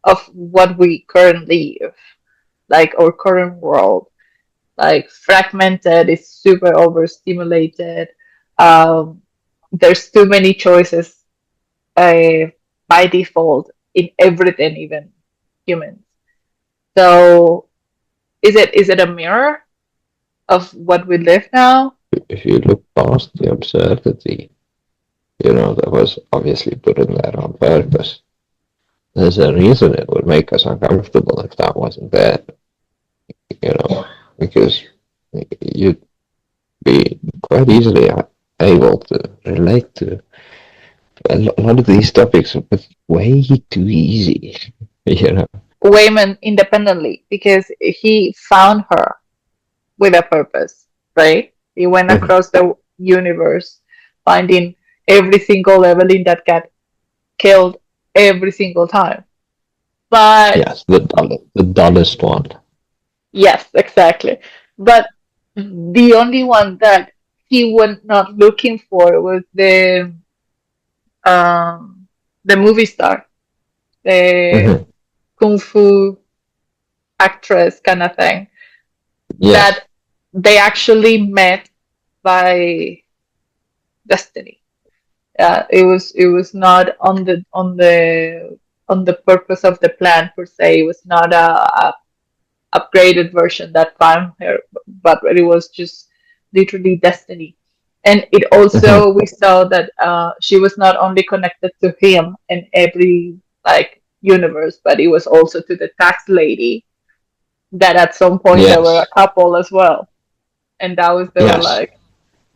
of what we currently live, like our current world, like fragmented, it's super overstimulated. Um, there's too many choices uh, by default in everything, even humans. So is it a mirror of what we live now? If you look past the absurdity, that was obviously put in there on purpose. There's a reason it would make us uncomfortable if that wasn't there, because you'd be quite easily able to relate to a lot of these topics, but way too easy, you know. Wayman independently because he found her with a purpose, right? He went Mhm. across the universe, finding every single leveling that got killed every single time. But Yes, the dullest one. yes, exactly. But the only one that he was not looking for was um, the movie star, the Mhm. kung fu actress kind of thing. Yes, That they actually met by destiny. It was not on the purpose of the plan per se. It was not a upgraded version that found her, but it was just literally destiny. And it mhm. also we saw that she was not only connected to him in every like universe, but it was also to the tax lady that at some point they were a Yes, couple as well. And that was they were yes,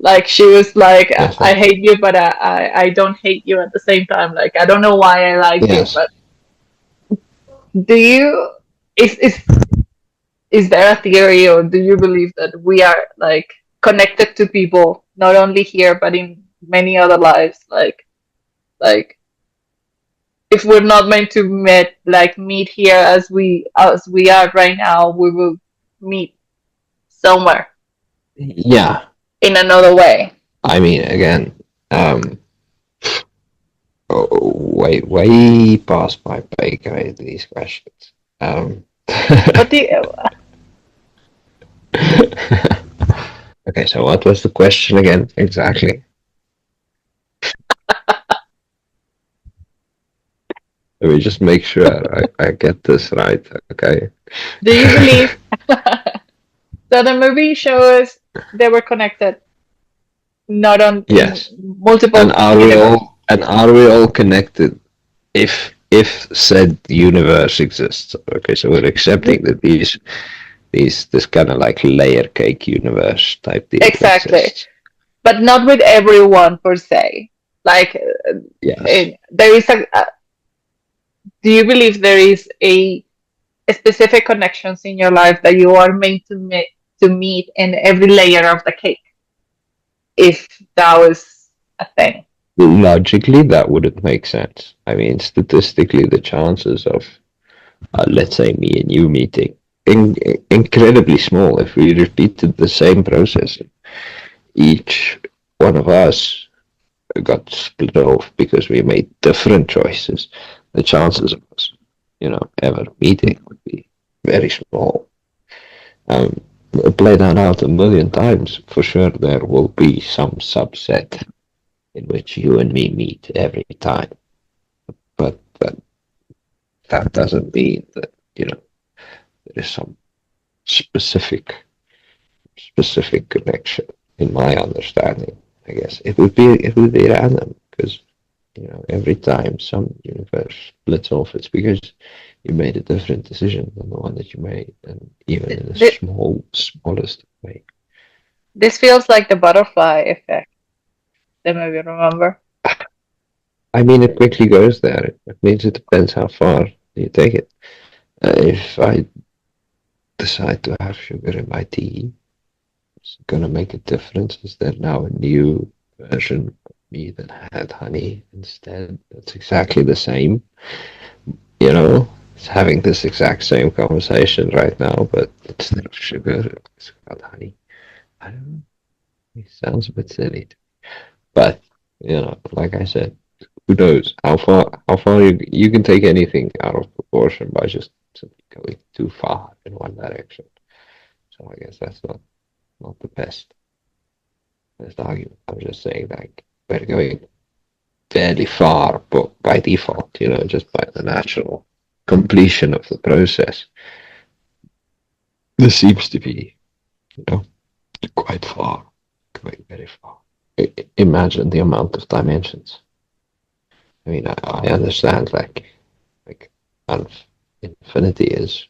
like she was like I definitely. hate you, but I don't hate you at the same time. Like I don't know why I like you, Yes. but do you is there a theory or do you believe that we are like connected to people not only here but in many other lives like if we're not meant to meet here as we are right now we will meet somewhere Yeah. in another way. I mean, again, um, way past my pay grade, these questions. What do you, Okay, so what was the question again? Exactly. Let me just make sure I get this right. Okay. do you believe so the movie shows they were connected not on in Yes. And multiple are we universe. all connected if said universe exists? Okay, so we're accepting that this kind of like layer cake universe type deal Exactly, exists. but not with everyone per se. Like Yes. there is a. Do you believe there is a specific connections in your life that you are meant to meet in every layer of the cake? If that was a thing. Logically, that wouldn't make sense. I mean, statistically, the chances of, let's say, me and you meeting, incredibly small. If we repeated the same process, each one of us got split off because we made different choices, the chances of us, ever meeting would be very small. Um, Play that out a million times, for sure there will be some subset in which you and me meet every time. But that doesn't mean that, there is some specific specific connection in my understanding. I guess it would be random because every time some universe splits off, it's because you made a different decision than the one that you made, and even in the smallest way. This feels like the butterfly effect. The movie, remember? I mean, it quickly goes there. It means it depends how far you take it. If I decide to have sugar in my tea, it's gonna make a difference. Is there now a new version of me that had honey instead? That's exactly the same. It's having this exact same conversation right now, but instead of sugar, it's got honey. I don't know. It sounds a bit silly, but. Like I said, who knows how far you can take anything out of proportion by just simply going too far in one direction. So I guess that's not the best argument. I'm just saying like we're going fairly far, but by default, just by the natural completion of the process. This seems to be, you know, quite far, quite very far. Imagine the amount of dimensions. I mean, I understand like infinity is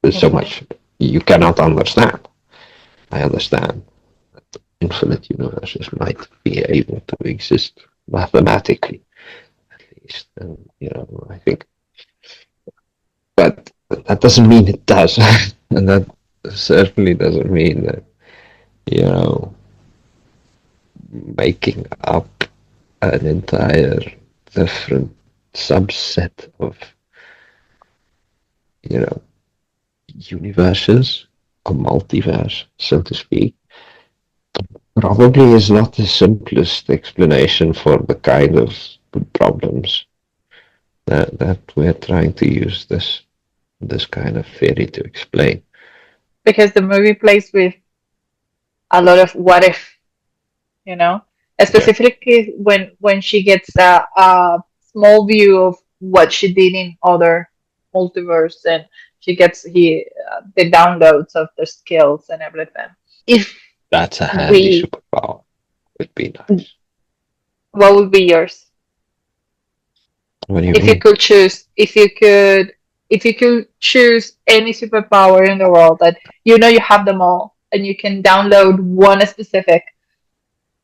there's so Mhm. much you cannot understand. I understand that infinite universes might be able to exist mathematically, at least, and I think, but that doesn't mean it does, and that certainly doesn't mean that you know making up an entire different subset of you know universes, a multiverse, so to speak, probably is not the simplest explanation for the kind of problems that we're trying to use this kind of theory to explain. Because the movie plays with a lot of what if, you know, Yeah, specifically when she gets a small view of what she did in other multiverse, and she gets the downloads of the skills and everything. If that's a handy we, superpower. Would be nice. what would be yours? What do you If you mean? could choose, if you could choose any superpower in the world that you have them all, and you can download one specific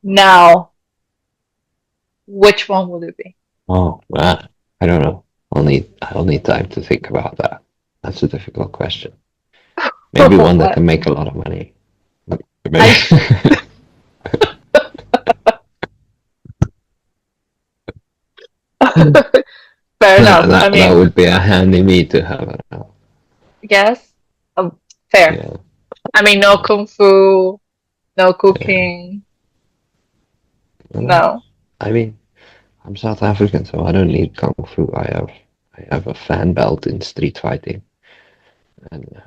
now, which one would it be? Oh, I don't know. I'll need time to think about that. That's a difficult question. Maybe one that What? can make a lot of money. Maybe. I fair that, enough. I that that mean, would be a handy me to have now. yes, fair. Yeah, I mean, no yeah, kung fu, no yeah. cooking, Well, no. I mean, I'm South African, so I don't need kung fu. I have a fan belt in street fighting, and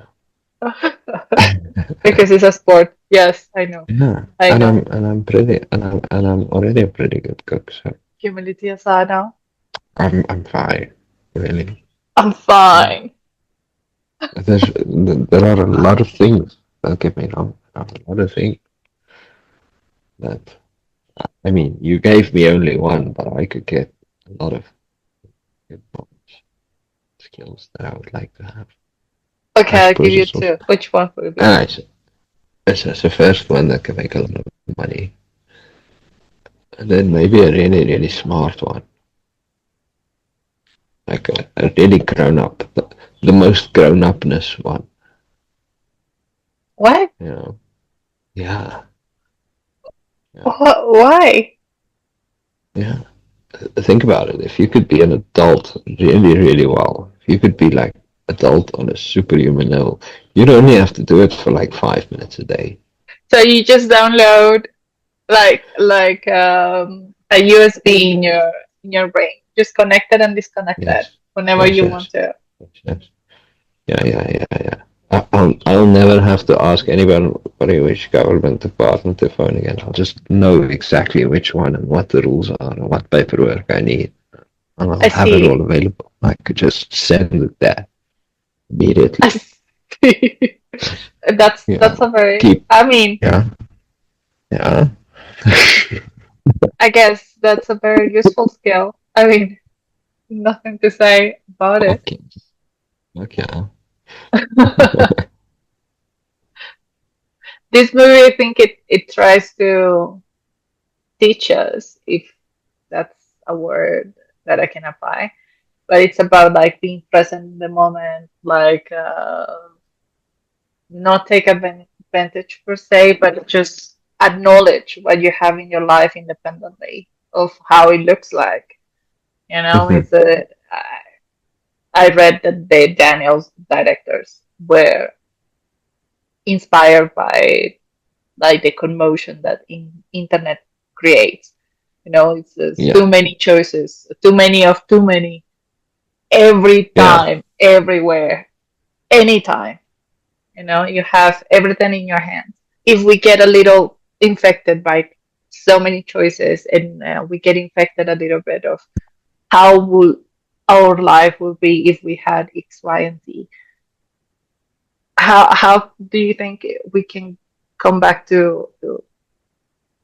Because it's a sport. Yes, I know. yeah, I and I'm know. and I'm pretty and I'm already a pretty good cook, so Humility aside, I'm fine, really. I'm Yeah. fine. There are a lot of things. Don't get me wrong. There are a lot of things that I mean. You gave me only one, but I could get a lot of good skills that I would like to have. I Okay, I'll give suppose you it's also two. Which one would it be? ah, it's the first one that can make a lot of money, and then maybe a really really smart one, like a really grown up, the most grown upness one. What? You know? Yeah, yeah, Why? yeah. Think about it. If you could be an adult really, really well, if you could be like adult on a superhuman level, you'd only have to do it for like 5 minutes a day. So you just download a USB in your brain, just connected and disconnected Yes, whenever yes, you yes, want to. yes, yes. Yeah, yeah, yeah, yeah. I'll never have to ask anybody which government department to phone again. I'll just know exactly which one and what the rules are and what paperwork I need, and I'll I have it all see. available. I could just send it there I immediately. see. Yeah, That's a very. keep. I mean, Yeah, yeah. I guess that's a very useful skill. I mean, nothing to say about it. Okay. Okay. This movie, I think it tries to teach us, if that's a word that I can apply, but it's about like being present in the moment, like not take advantage per se, but just acknowledge what you have in your life independently of how it looks like. Mhm. It's I read that the Daniels directors were inspired by like the commotion that internet creates. It's Yeah, too many choices, too many of too many, every yeah, time, everywhere, anytime. You have everything in your hands. If we get a little infected by so many choices, and we get infected a little bit of how will our life will be if we had X, Y, and Z, how do you think we can come back to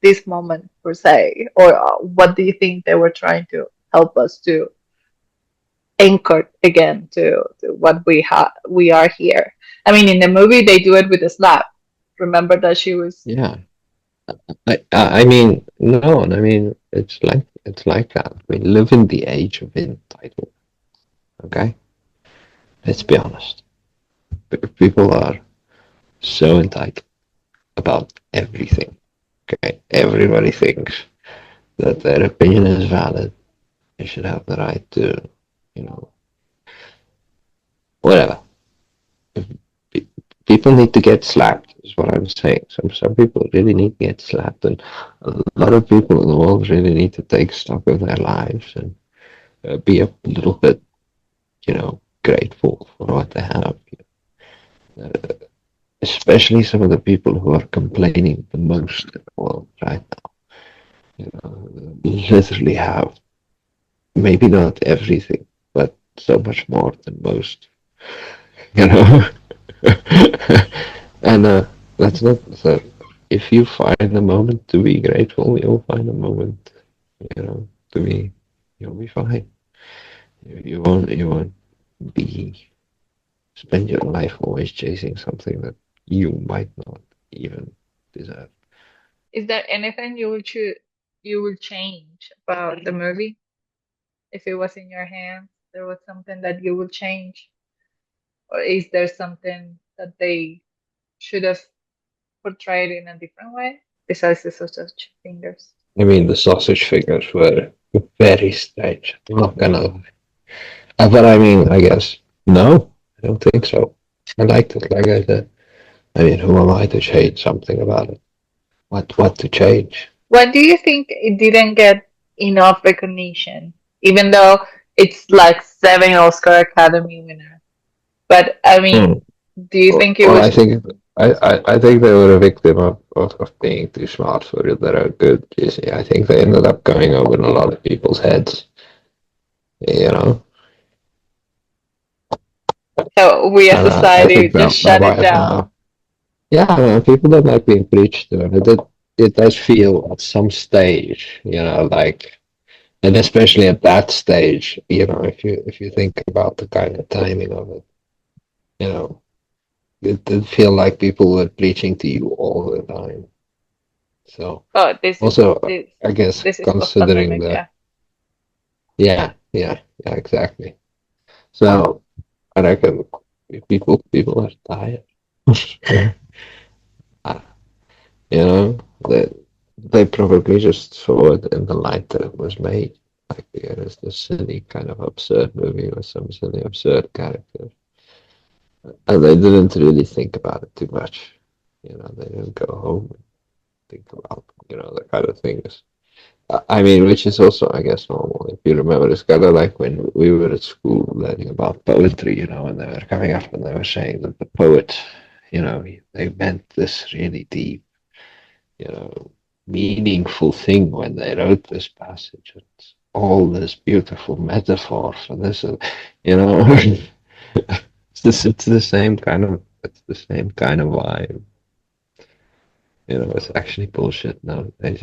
this moment per se, or what do you think they were trying to help us to anchor again to what we are here? I mean, in the movie they do it with a slap. Remember that she was. yeah. I mean, no, I mean, it's like that. We live in the age of entitlement. Okay, let's be honest. People are so entitled about everything. Okay, everybody thinks that their opinion is valid. They should have the right to, you know, whatever. People need to get slapped, is what I'm saying. Some people really need to get slapped, and a lot of people in the world really need to take stock of their lives and be a little bit, grateful for what they have. Especially some of the people who are complaining the most in the world right now. Literally have maybe not everything, but so much more than most. You know, and that's not so. If you find a moment to be grateful, you'll find a moment, to be, you'll be fine. You won't be spend your life always chasing something that you might not even deserve. Is there anything you will change about the movie if it was in your hands? There was something that you will change, or is there something that they should have portrayed in a different way besides the sausage fingers? I mean, the sausage fingers were very strange. I'm not gonna lie. But I mean, I guess no, I don't think so. I liked it, like I said. I mean, who am I to change something about it? What to change? Why do you think it didn't get enough recognition, even though it's like 7 Oscar Academy winner? But I Hmm. mean, do you think it Well, was? I think they were a victim of being too smart for their own good. You see, I think they ended up going over in a lot of people's heads. You know, So we as and I society think just that shut it right down. now, yeah, man, people don't like being preached to, and it does feel at some stage, like, and especially at that stage, if you think about the kind of timing of it, you know, it did feel like people were preaching to you all the time. So Oh, this is also, this I guess this is post considering pandemic, the yeah. yeah, yeah, yeah, exactly. So I reckon people are tired. Uh, you know, they probably just saw it in the light that it was made. Like, it's this silly kind of absurd movie with some silly absurd characters, and they didn't really think about it too much. They didn't go home and think about the kind of things. I mean, which is also, I guess, normal. If you remember, it's kind of like when we were at school learning about poetry, and they were coming up and they were saying that the poet, they meant this really deep, you know, meaningful thing when they wrote this passage. It's all this beautiful metaphor for this, it's the same kind of vibe. It's actually bullshit. No, he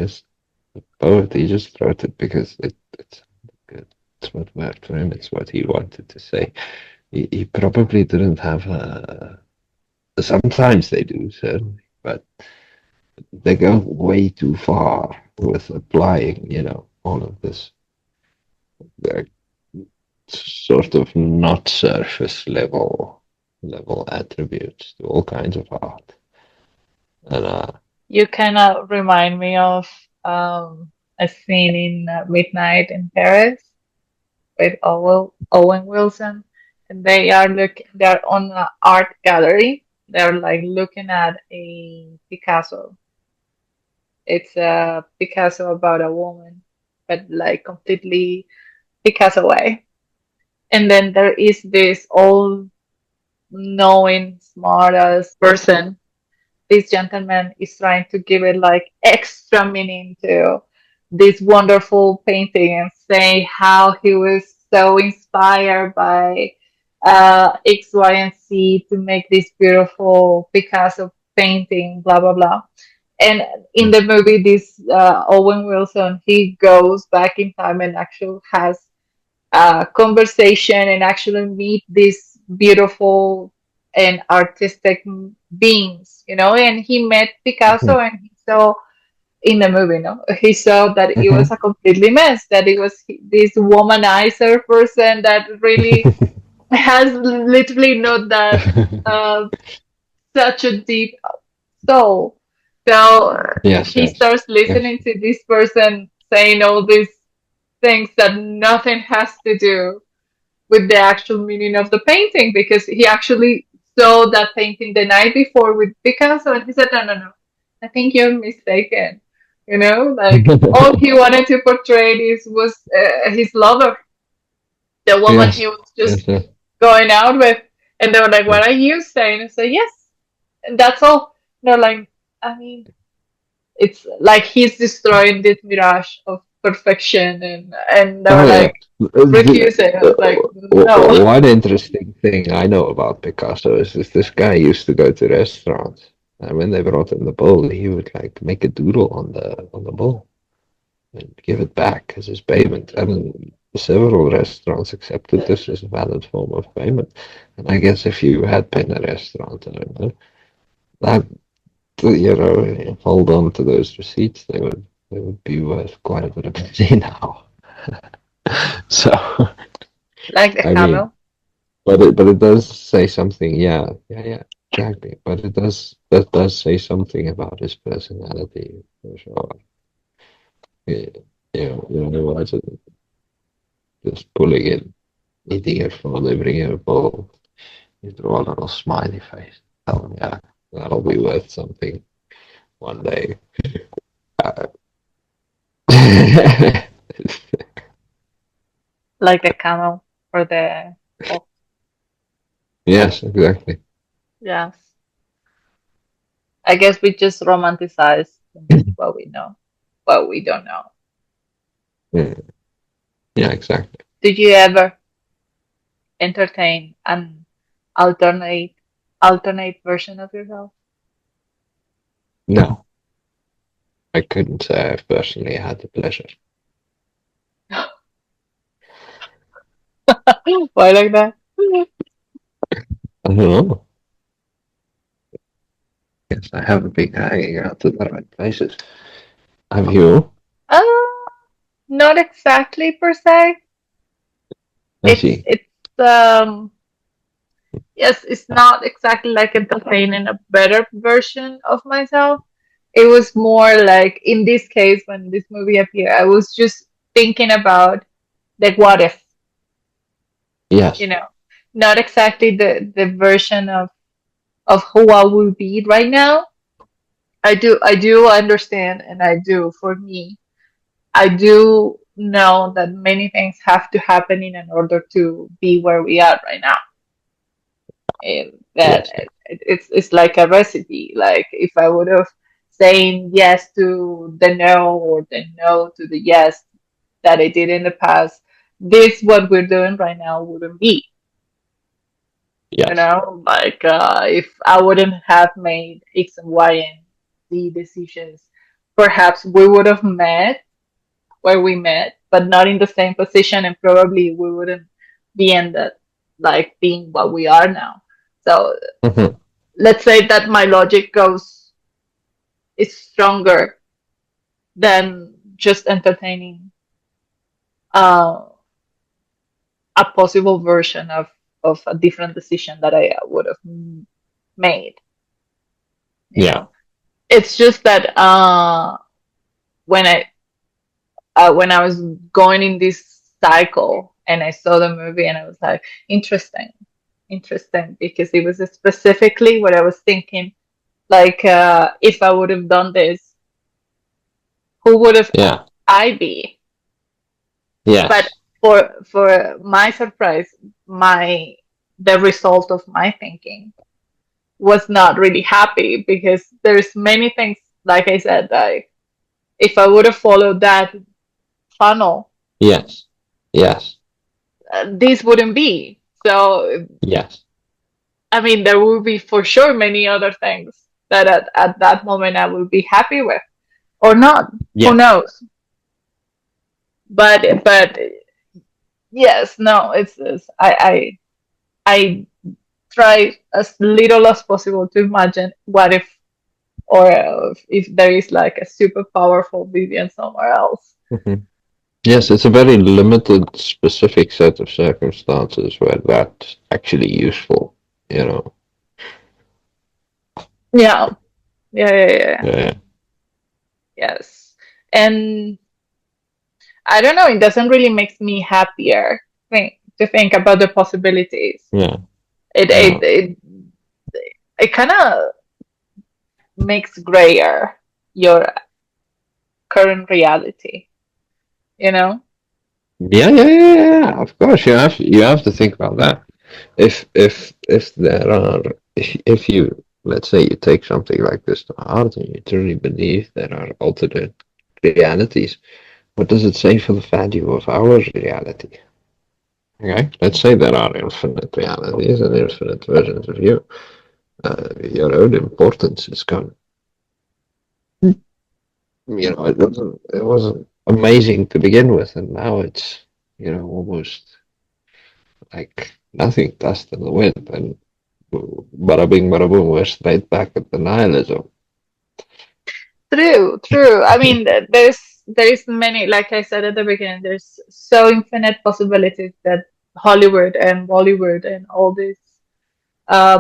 just wrote it because it's good. It's what worked for him. It's what he wanted to say. He probably didn't have a. Sometimes they do, certainly, but they go way too far with applying, all of this uh, sort of not surface level attributes to all kinds of art. And You kind of remind me of a scene in Midnight in Paris with Owen Wilson, and they're on an art gallery. They're like looking at a Picasso. It's a Picasso about a woman, but like completely Picasso way. And then there is this all knowing, smart ass person. This gentleman is trying to give it like extra meaning to this wonderful painting and say how he was so inspired by X, Y, and Z to make this beautiful Picasso painting, blah, blah, blah. And in the movie, this Owen Wilson, he goes back in time and actually has a conversation and actually meet these beautiful and artistic beings, and he met Picasso and he saw in the movie, no, he saw that it was a completely mess, that it was this womanizer person that really has literally not that uh, such a deep soul. So Yes, he yes, starts yes. listening to this person saying all these things that nothing has to do with the actual meaning of the painting because he actually saw that painting the night before with Picasso and he said, no, no, no, I think you're mistaken. Like all he wanted to portray was his lover, the woman he Yes, was just yes, yes. going out with. And they were like, Yes. what are you saying? I said, yes. And that's all. They're like, I mean, it's like he's destroying this mirage of perfection. And they Oh were yeah. like, refuse it. I was like, no. One interesting thing I know about Picasso is this guy used to go to restaurants, and when they brought him the bowl, he would like make a doodle on the bowl and give it back as his payment. And several restaurants accepted this as a valid form of payment. And I guess if you had been a restaurant, I don't know, that hold on to those receipts, they would be worth quite a bit of money now. So, Like the I mean, camel. but it does say something. Yeah, yeah, yeah, exactly. But that does say something about his personality for sure. Yeah, imagine just pulling in, eating it from they bring in a bowl. You draw a little smiley face. Oh yeah, that'll be worth something one day. Uh, Like the camel or the oh, yes, exactly. yes. I guess we just romanticize too much what we know, what we don't know. Yeah, yeah, exactly. Did you ever entertain an alternate alternate version of yourself? No, I couldn't say I've personally had the pleasure. Why like that? I don't know. Yes, I haven't been hanging out to the right places. Have you? Uh, Not exactly per se. I It's see. it's yes, it's not exactly like entertaining a better version of myself. It was more like in this case when this movie appeared, I was just thinking about like what if, you Yes. know, not exactly the version of who I will be right now. I do understand and I do for me. I do know that many things have to happen in order to be where we are right now. That Yes. it's like a recipe. Like if I would have saying yes to the no or the no to the yes that I did in the past, this what we're doing right now wouldn't be. Yes. Like if I wouldn't have made X and Y and Z decisions, perhaps we would have met where we met, but not in the same position, and probably we wouldn't be in the like being what we are now. So Mhm. let's say that my logic goes is stronger than just entertaining uh, a possible version of a different decision that I would have made. You Yeah. know, it's just that when I was going in this cycle and I saw the movie and I was like, interesting, interesting, because it was specifically what I was thinking. Like, if I would have done this, who would have Yeah. I be? But Yes. for my surprise, my the result of my thinking was not really happy because there's many things, like I said, like if I would have followed that funnel, Yes. Yes. this wouldn't be. So, Yes. I mean, there will be for sure many other things that at that moment I will be happy with or not. Who Yes. knows? But yes, no, it's I try as little as possible to imagine what if or if there is like a super powerful Vivian somewhere else. Mhm. Yes, it's a very limited, specific set of circumstances where that's actually useful, you know. Yeah, yeah. Yeah. Yes. And I don't know, it doesn't really make me happier to think about the possibilities. Yeah. It it No. it, it kind of makes grayer your current reality, you know? Yeah. Of course, you have to think about that. If there are if you let's say you take something like this to heart and you truly believe there are alternate realities, what does it say for the value of our reality? Okay, let's say there are infinite realities and infinite versions of you. Your own importance is gone. It wasn't amazing to begin with, and now it's almost like nothing, dust in the wind, and bada bing, bada boom, we're straight back at the nihilism. True. I mean, there is many, like I said at the beginning, there's so infinite possibilities that Hollywood and Bollywood and all these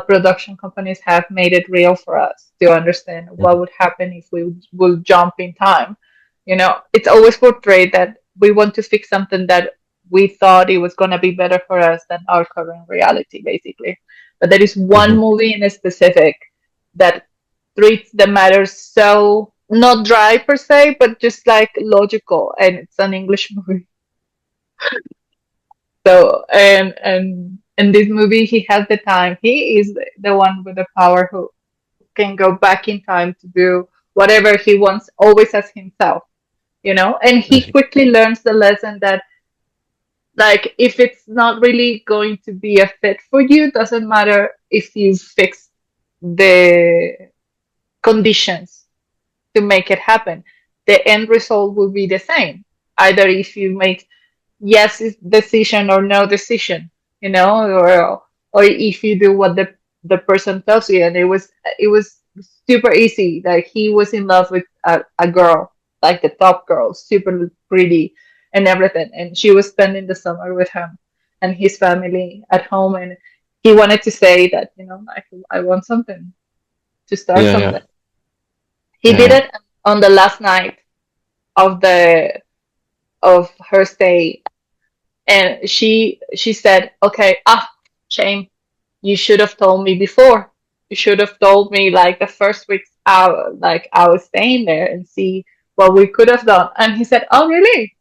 production companies have made it real for us to understand what would happen if we will jump in time. It's always portrayed that we want to fix something that we thought it was going to be better for us than our current reality, basically. But there is one Mhm. movie in specific that treats the matter so not dry per se, but just like logical, and it's an English movie. So and in this movie, he has the time. He is the one with the power who can go back in time to do whatever he wants, always as himself. And I he see. quickly learns the lesson that, like, if it's not really going to be a fit for you, doesn't matter if you fix the conditions to make it happen. The end result will be the same. Either if you make yes decision or no decision, or if you do what the person tells you. And it was super easy. Like, he was in love with a girl, like the top girl, super pretty and everything, and she was spending the summer with him and his family at home, and he wanted to say that, like, I want something to start Yeah, yeah, something. He yeah, did yeah. it on the last night of the of her stay, and she said, okay, shame, you should have told me before. You should have told me, like, the first week out, like, I was staying there, and see what we could have done. And he said, oh really?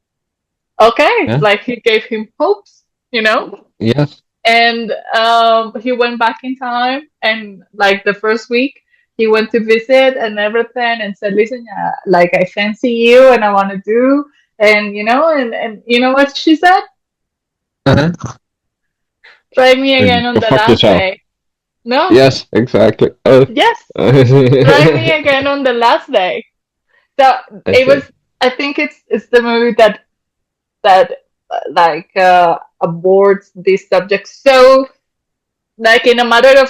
Okay. Yeah? Like, he gave him hopes. Yes. And he went back in time, and like the first week he went to visit and everything, and said, listen, like, I fancy you and I want to do. And you know what she said? Uh-huh. Try me again Go on the fuck last yourself. day. No. Yes, exactly. Oh. Yes. Try me I again on the last day. So it was, see. I think it's the movie that like abords this subject, so, like, in a matter of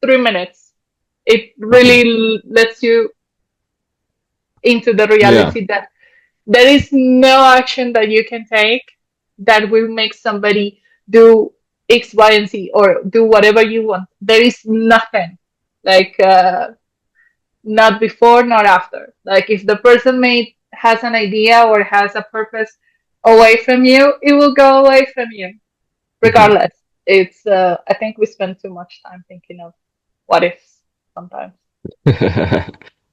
3 minutes, it Mhm. really lets you into the Yeah. reality that there is no action that you can take that will make somebody do X, Y, and Z, or do whatever you want. There is nothing, like, not before, not after. Like, if the person has an idea or has a purpose away from you, it will go away from you Mhm. regardless. It's I think we spend too much time thinking of what ifs sometimes.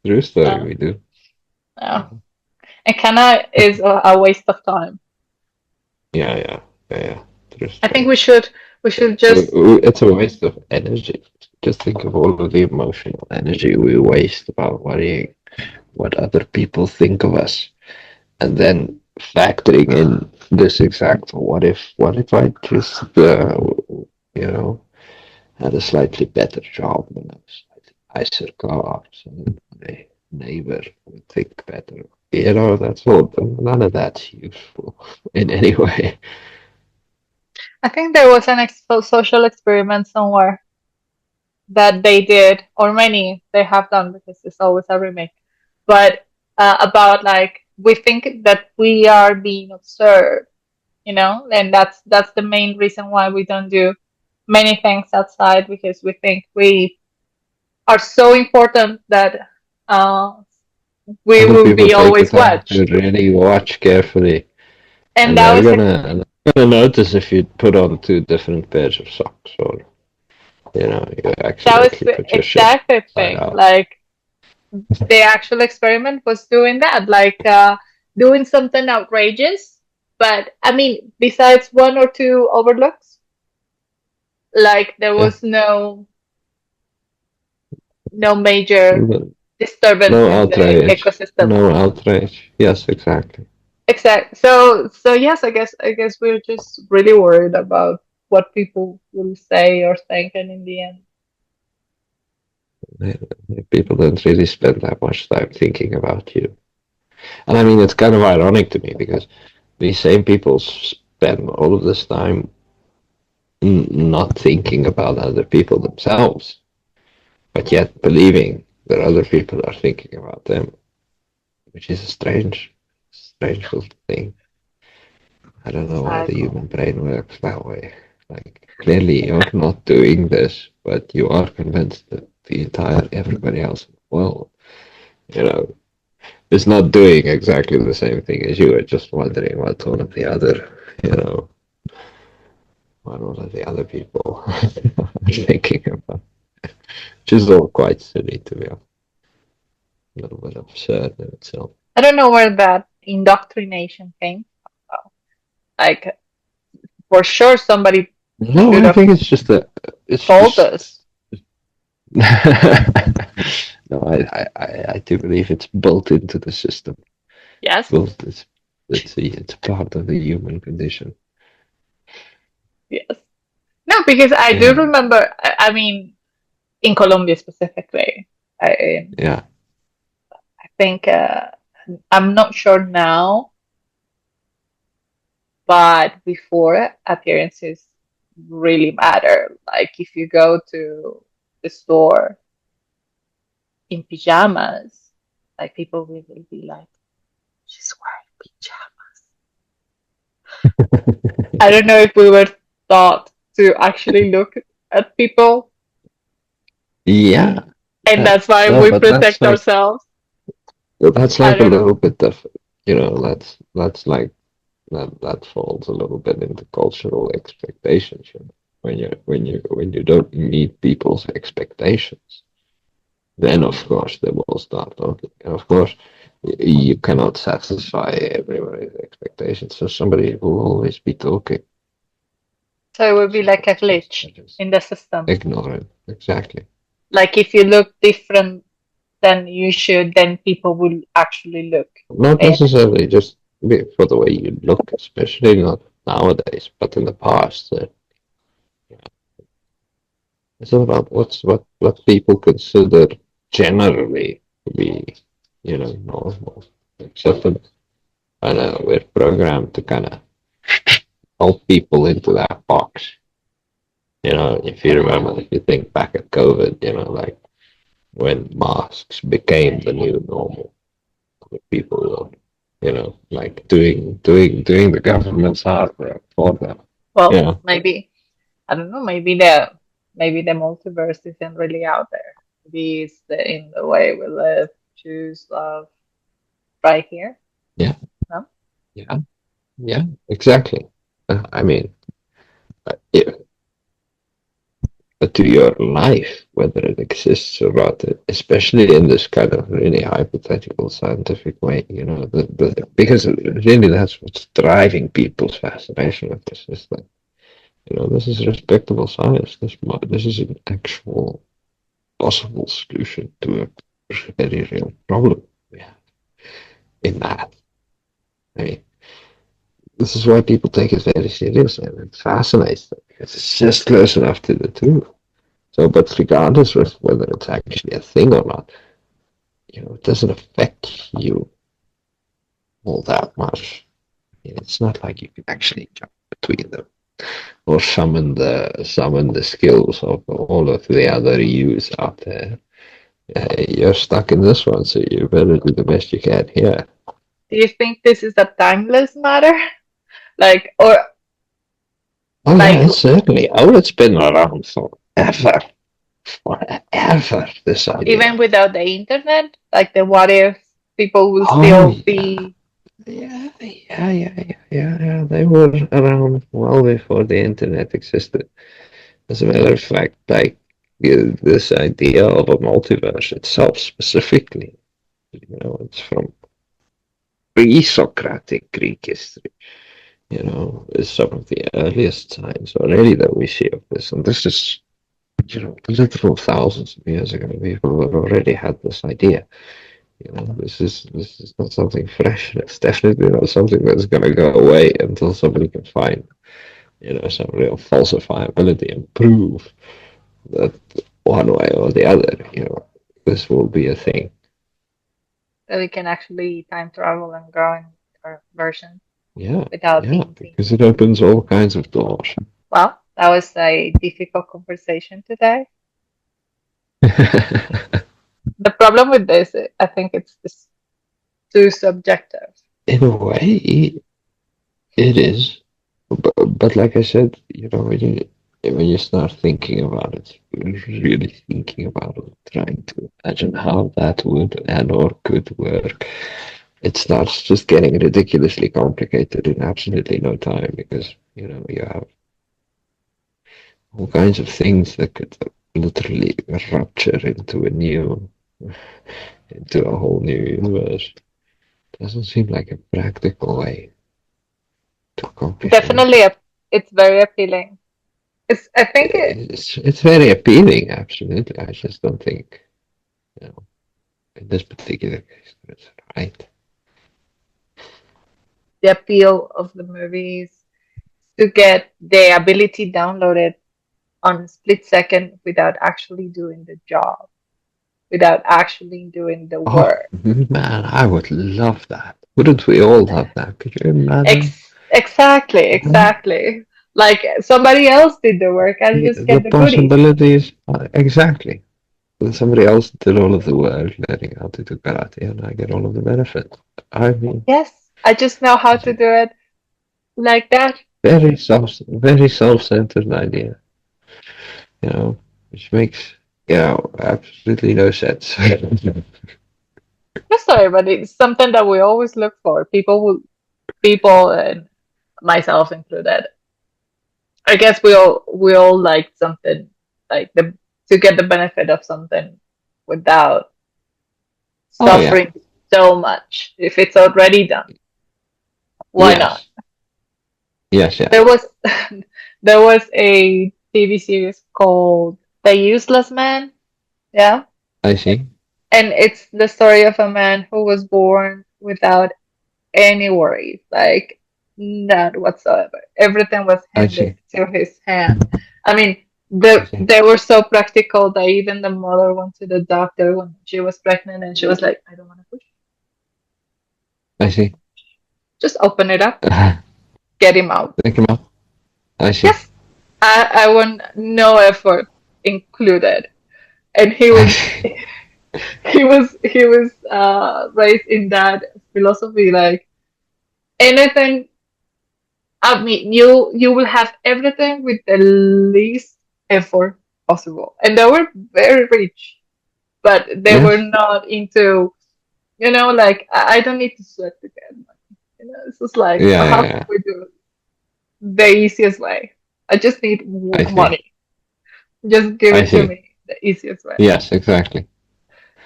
True story, Uh, we do. yeah. And kind of is a waste of time. Yeah, yeah, yeah, yeah. True I think story. we should just It's a waste of energy. Just think of all of the emotional energy we waste about worrying what other people think of us, and then factoring in this exact what if I just you know had a slightly better job and a slightly nicer car, so that my neighbor would think better. That's all. None of that's useful in any way. I think there was an social experiment somewhere that they did, or many they have done because it's always a remake, but about like we think that we are being observed, and that's the main reason why we don't do many things outside because we think we are so important that uh, we Other will people be take the always time to watched. really watch carefully, And and that they're was gonna notice if you put on two different pairs of socks, or you that was accidentally the put your shirt exact inside thing. out. Like the actual experiment was doing that, like doing something outrageous. But I mean, besides one or two overlooks, like there Yeah, was no major no, disturbance no in the outrage, ecosystem. no outrage. Yes, exactly. Exactly. So yes, I guess we're just really worried about what people will say or think, and in the end, People don't really spend that much time thinking about you. And I mean, it's kind of ironic to me because these same people spend all of this time not thinking about other people themselves, but yet believing that other people are thinking about them, which is a strange little thing. I don't know why the cycle. human brain works that way. Like, clearly you're not doing this, but you are convinced that everybody else in the world, you know, is not doing exactly the same thing as you. Are just wondering what one of the other, you know, what one of the other people are thinking about, which is all quite silly to be honest. A little bit absurd in itself. I don't know where that indoctrination came from. Like for sure, somebody No, should I have think it's just that it's told just. us. No, I do believe it's built into the system. It's Yes, built. It's part of the human condition. yes. No, because I do Yeah, remember. I mean, in Colombia specifically, yeah. I think I'm not sure now, but before appearances really matter. Like if you go to the store in pajamas, like people will be like, "She's wearing pajamas." I don't know if we were taught to actually look at people, Yeah, and yeah. that's why No, we but protect ourselves. that's I like a don't know. little bit of, that's like that falls a little bit into cultural expectations, when you don't meet people's expectations, then of course they will start talking. And of course, you cannot satisfy everybody's expectations, so somebody will always be talking. So it would be So like a just glitch just in the system. ignore it. Exactly. Like if you look different than you should, then people will actually look. Not And necessarily just for the way you look, especially not nowadays, but in the past. It's all about what people consider generally to be, normal, acceptable. And we're programmed to kind of help people into that box. If you remember, if you think back at COVID, like when masks became the new normal, people were, like doing the government's hard work for them. well, Yeah, maybe I don't know. Maybe the multiverse isn't really out there. Maybe it's in the way we live, choose, love, right here. yeah, No? yeah, yeah, exactly. I mean, to your life, whether it exists or not, especially in this kind of really hypothetical scientific way, because really that's what's driving people's fascination with this is that, this is respectable science. This is an actual possible solution to a very real problem we have in that. I mean, this is why people take it very seriously and it fascinates them because it's just close enough to the truth. So, but regardless of whether it's actually a thing or not, it doesn't affect you all that much. It's not like you can actually jump between them or summon the skills of all of the other yous out there. You're stuck in this one, so you better do the best you can here. Do you think this is a timeless matter? Like, or Oh like yeah, it's certainly. Oh, it's been around forever, forever. This even idea. without the internet, like the what if people will Oh still yeah. be. Yeah. They were around well before the internet existed. As a matter of fact, like this idea of a multiverse itself, specifically, it's from pre-Socratic Greek history. Is some of the earliest signs already that we see of this, and this is, literal thousands of years ago. People have already had this idea. This is not something fresh. It's definitely not something that's going to go away until somebody can find, some real falsifiability and prove that one way or the other, this will be a thing. That we can actually time travel and go in our version Yeah, without yeah, being seen. because it opens all kinds of doors. Well, that was a difficult conversation today. The problem with this, I think it's too subjective. In a way, it is. But like I said, when you start thinking about it, really thinking about it, trying to imagine how that would and or could work, it starts just getting ridiculously complicated in absolutely no time because, you have all kinds of things that could literally rupture into a whole new universe. Doesn't seem like a practical way to accomplish anything. Definitely, it's very appealing. I think It's very appealing, absolutely. I just don't think, you know, in this particular case, that's right. the appeal of the movies to get the ability downloaded on a split second without actually doing the job, without actually doing the Oh work. man, I would love that. Wouldn't we all love that? Could you imagine? Exactly, Yeah. exactly. Like somebody else did the work, I'll just The get the goodies. possibilities, exactly. And somebody else did all of the work, learning how to do karate, and I get all of the benefits. I mean, Yes, I just know how it's to a do it like that. very self-centered idea, which makes, absolutely no sense. No, sorry, but it's something that we always look for. People, and myself included. I guess we all like something like the to get the benefit of something without Oh yeah, suffering so much. If it's already done, why not? yes, yes. There was there was a TV series called The Useless Man, yeah, I see, and it's the story of a man who was born without any worries, like none whatsoever. Everything was I handed see, to his hand. I mean, I see, they were so practical that even the mother went to the doctor when she was pregnant and she was like, I don't want to push. I see. Just open it up, get him out. Take him out. I see. Yes, I want no effort included. And he I was see. he was raised in that philosophy, like anything. I mean, you will have everything with the least effort possible. And they were very rich, but they were Yes. not into, like I don't need to sweat to get money. It's just like Yeah, how yeah, can yeah. we do it the easiest way? I just need I see. money. Just give I it to see. me the easiest way. Yes, exactly.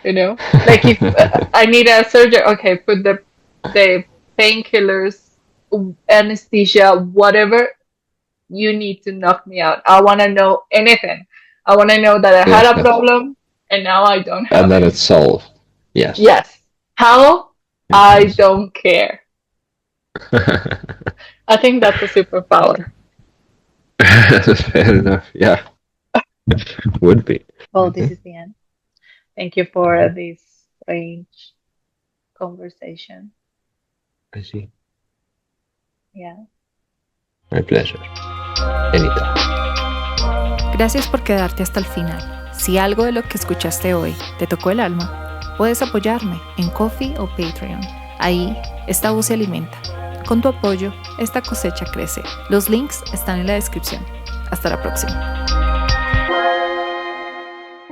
Like if I need a surgery, okay, put the painkillers, anesthesia, whatever you need to knock me out. I want to know anything. I want to know that I had Yes, a yes. problem and now I don't And have then it. it's solved. Yes. Yes. How? Yes, I yes. don't care. I think that's a superpower. Fair enough. Yeah, would be. Well, this is the end. Thank you for this strange conversation. I see. Yeah. My pleasure. Anytime. Gracias por quedarte hasta el final. Si algo de lo que escuchaste hoy te tocó el alma, puedes apoyarme en Ko-fi o Patreon. Ahí, esta voz se alimenta. Con tu apoyo, esta cosecha crece. Los links están en la descripción. Hasta la próxima.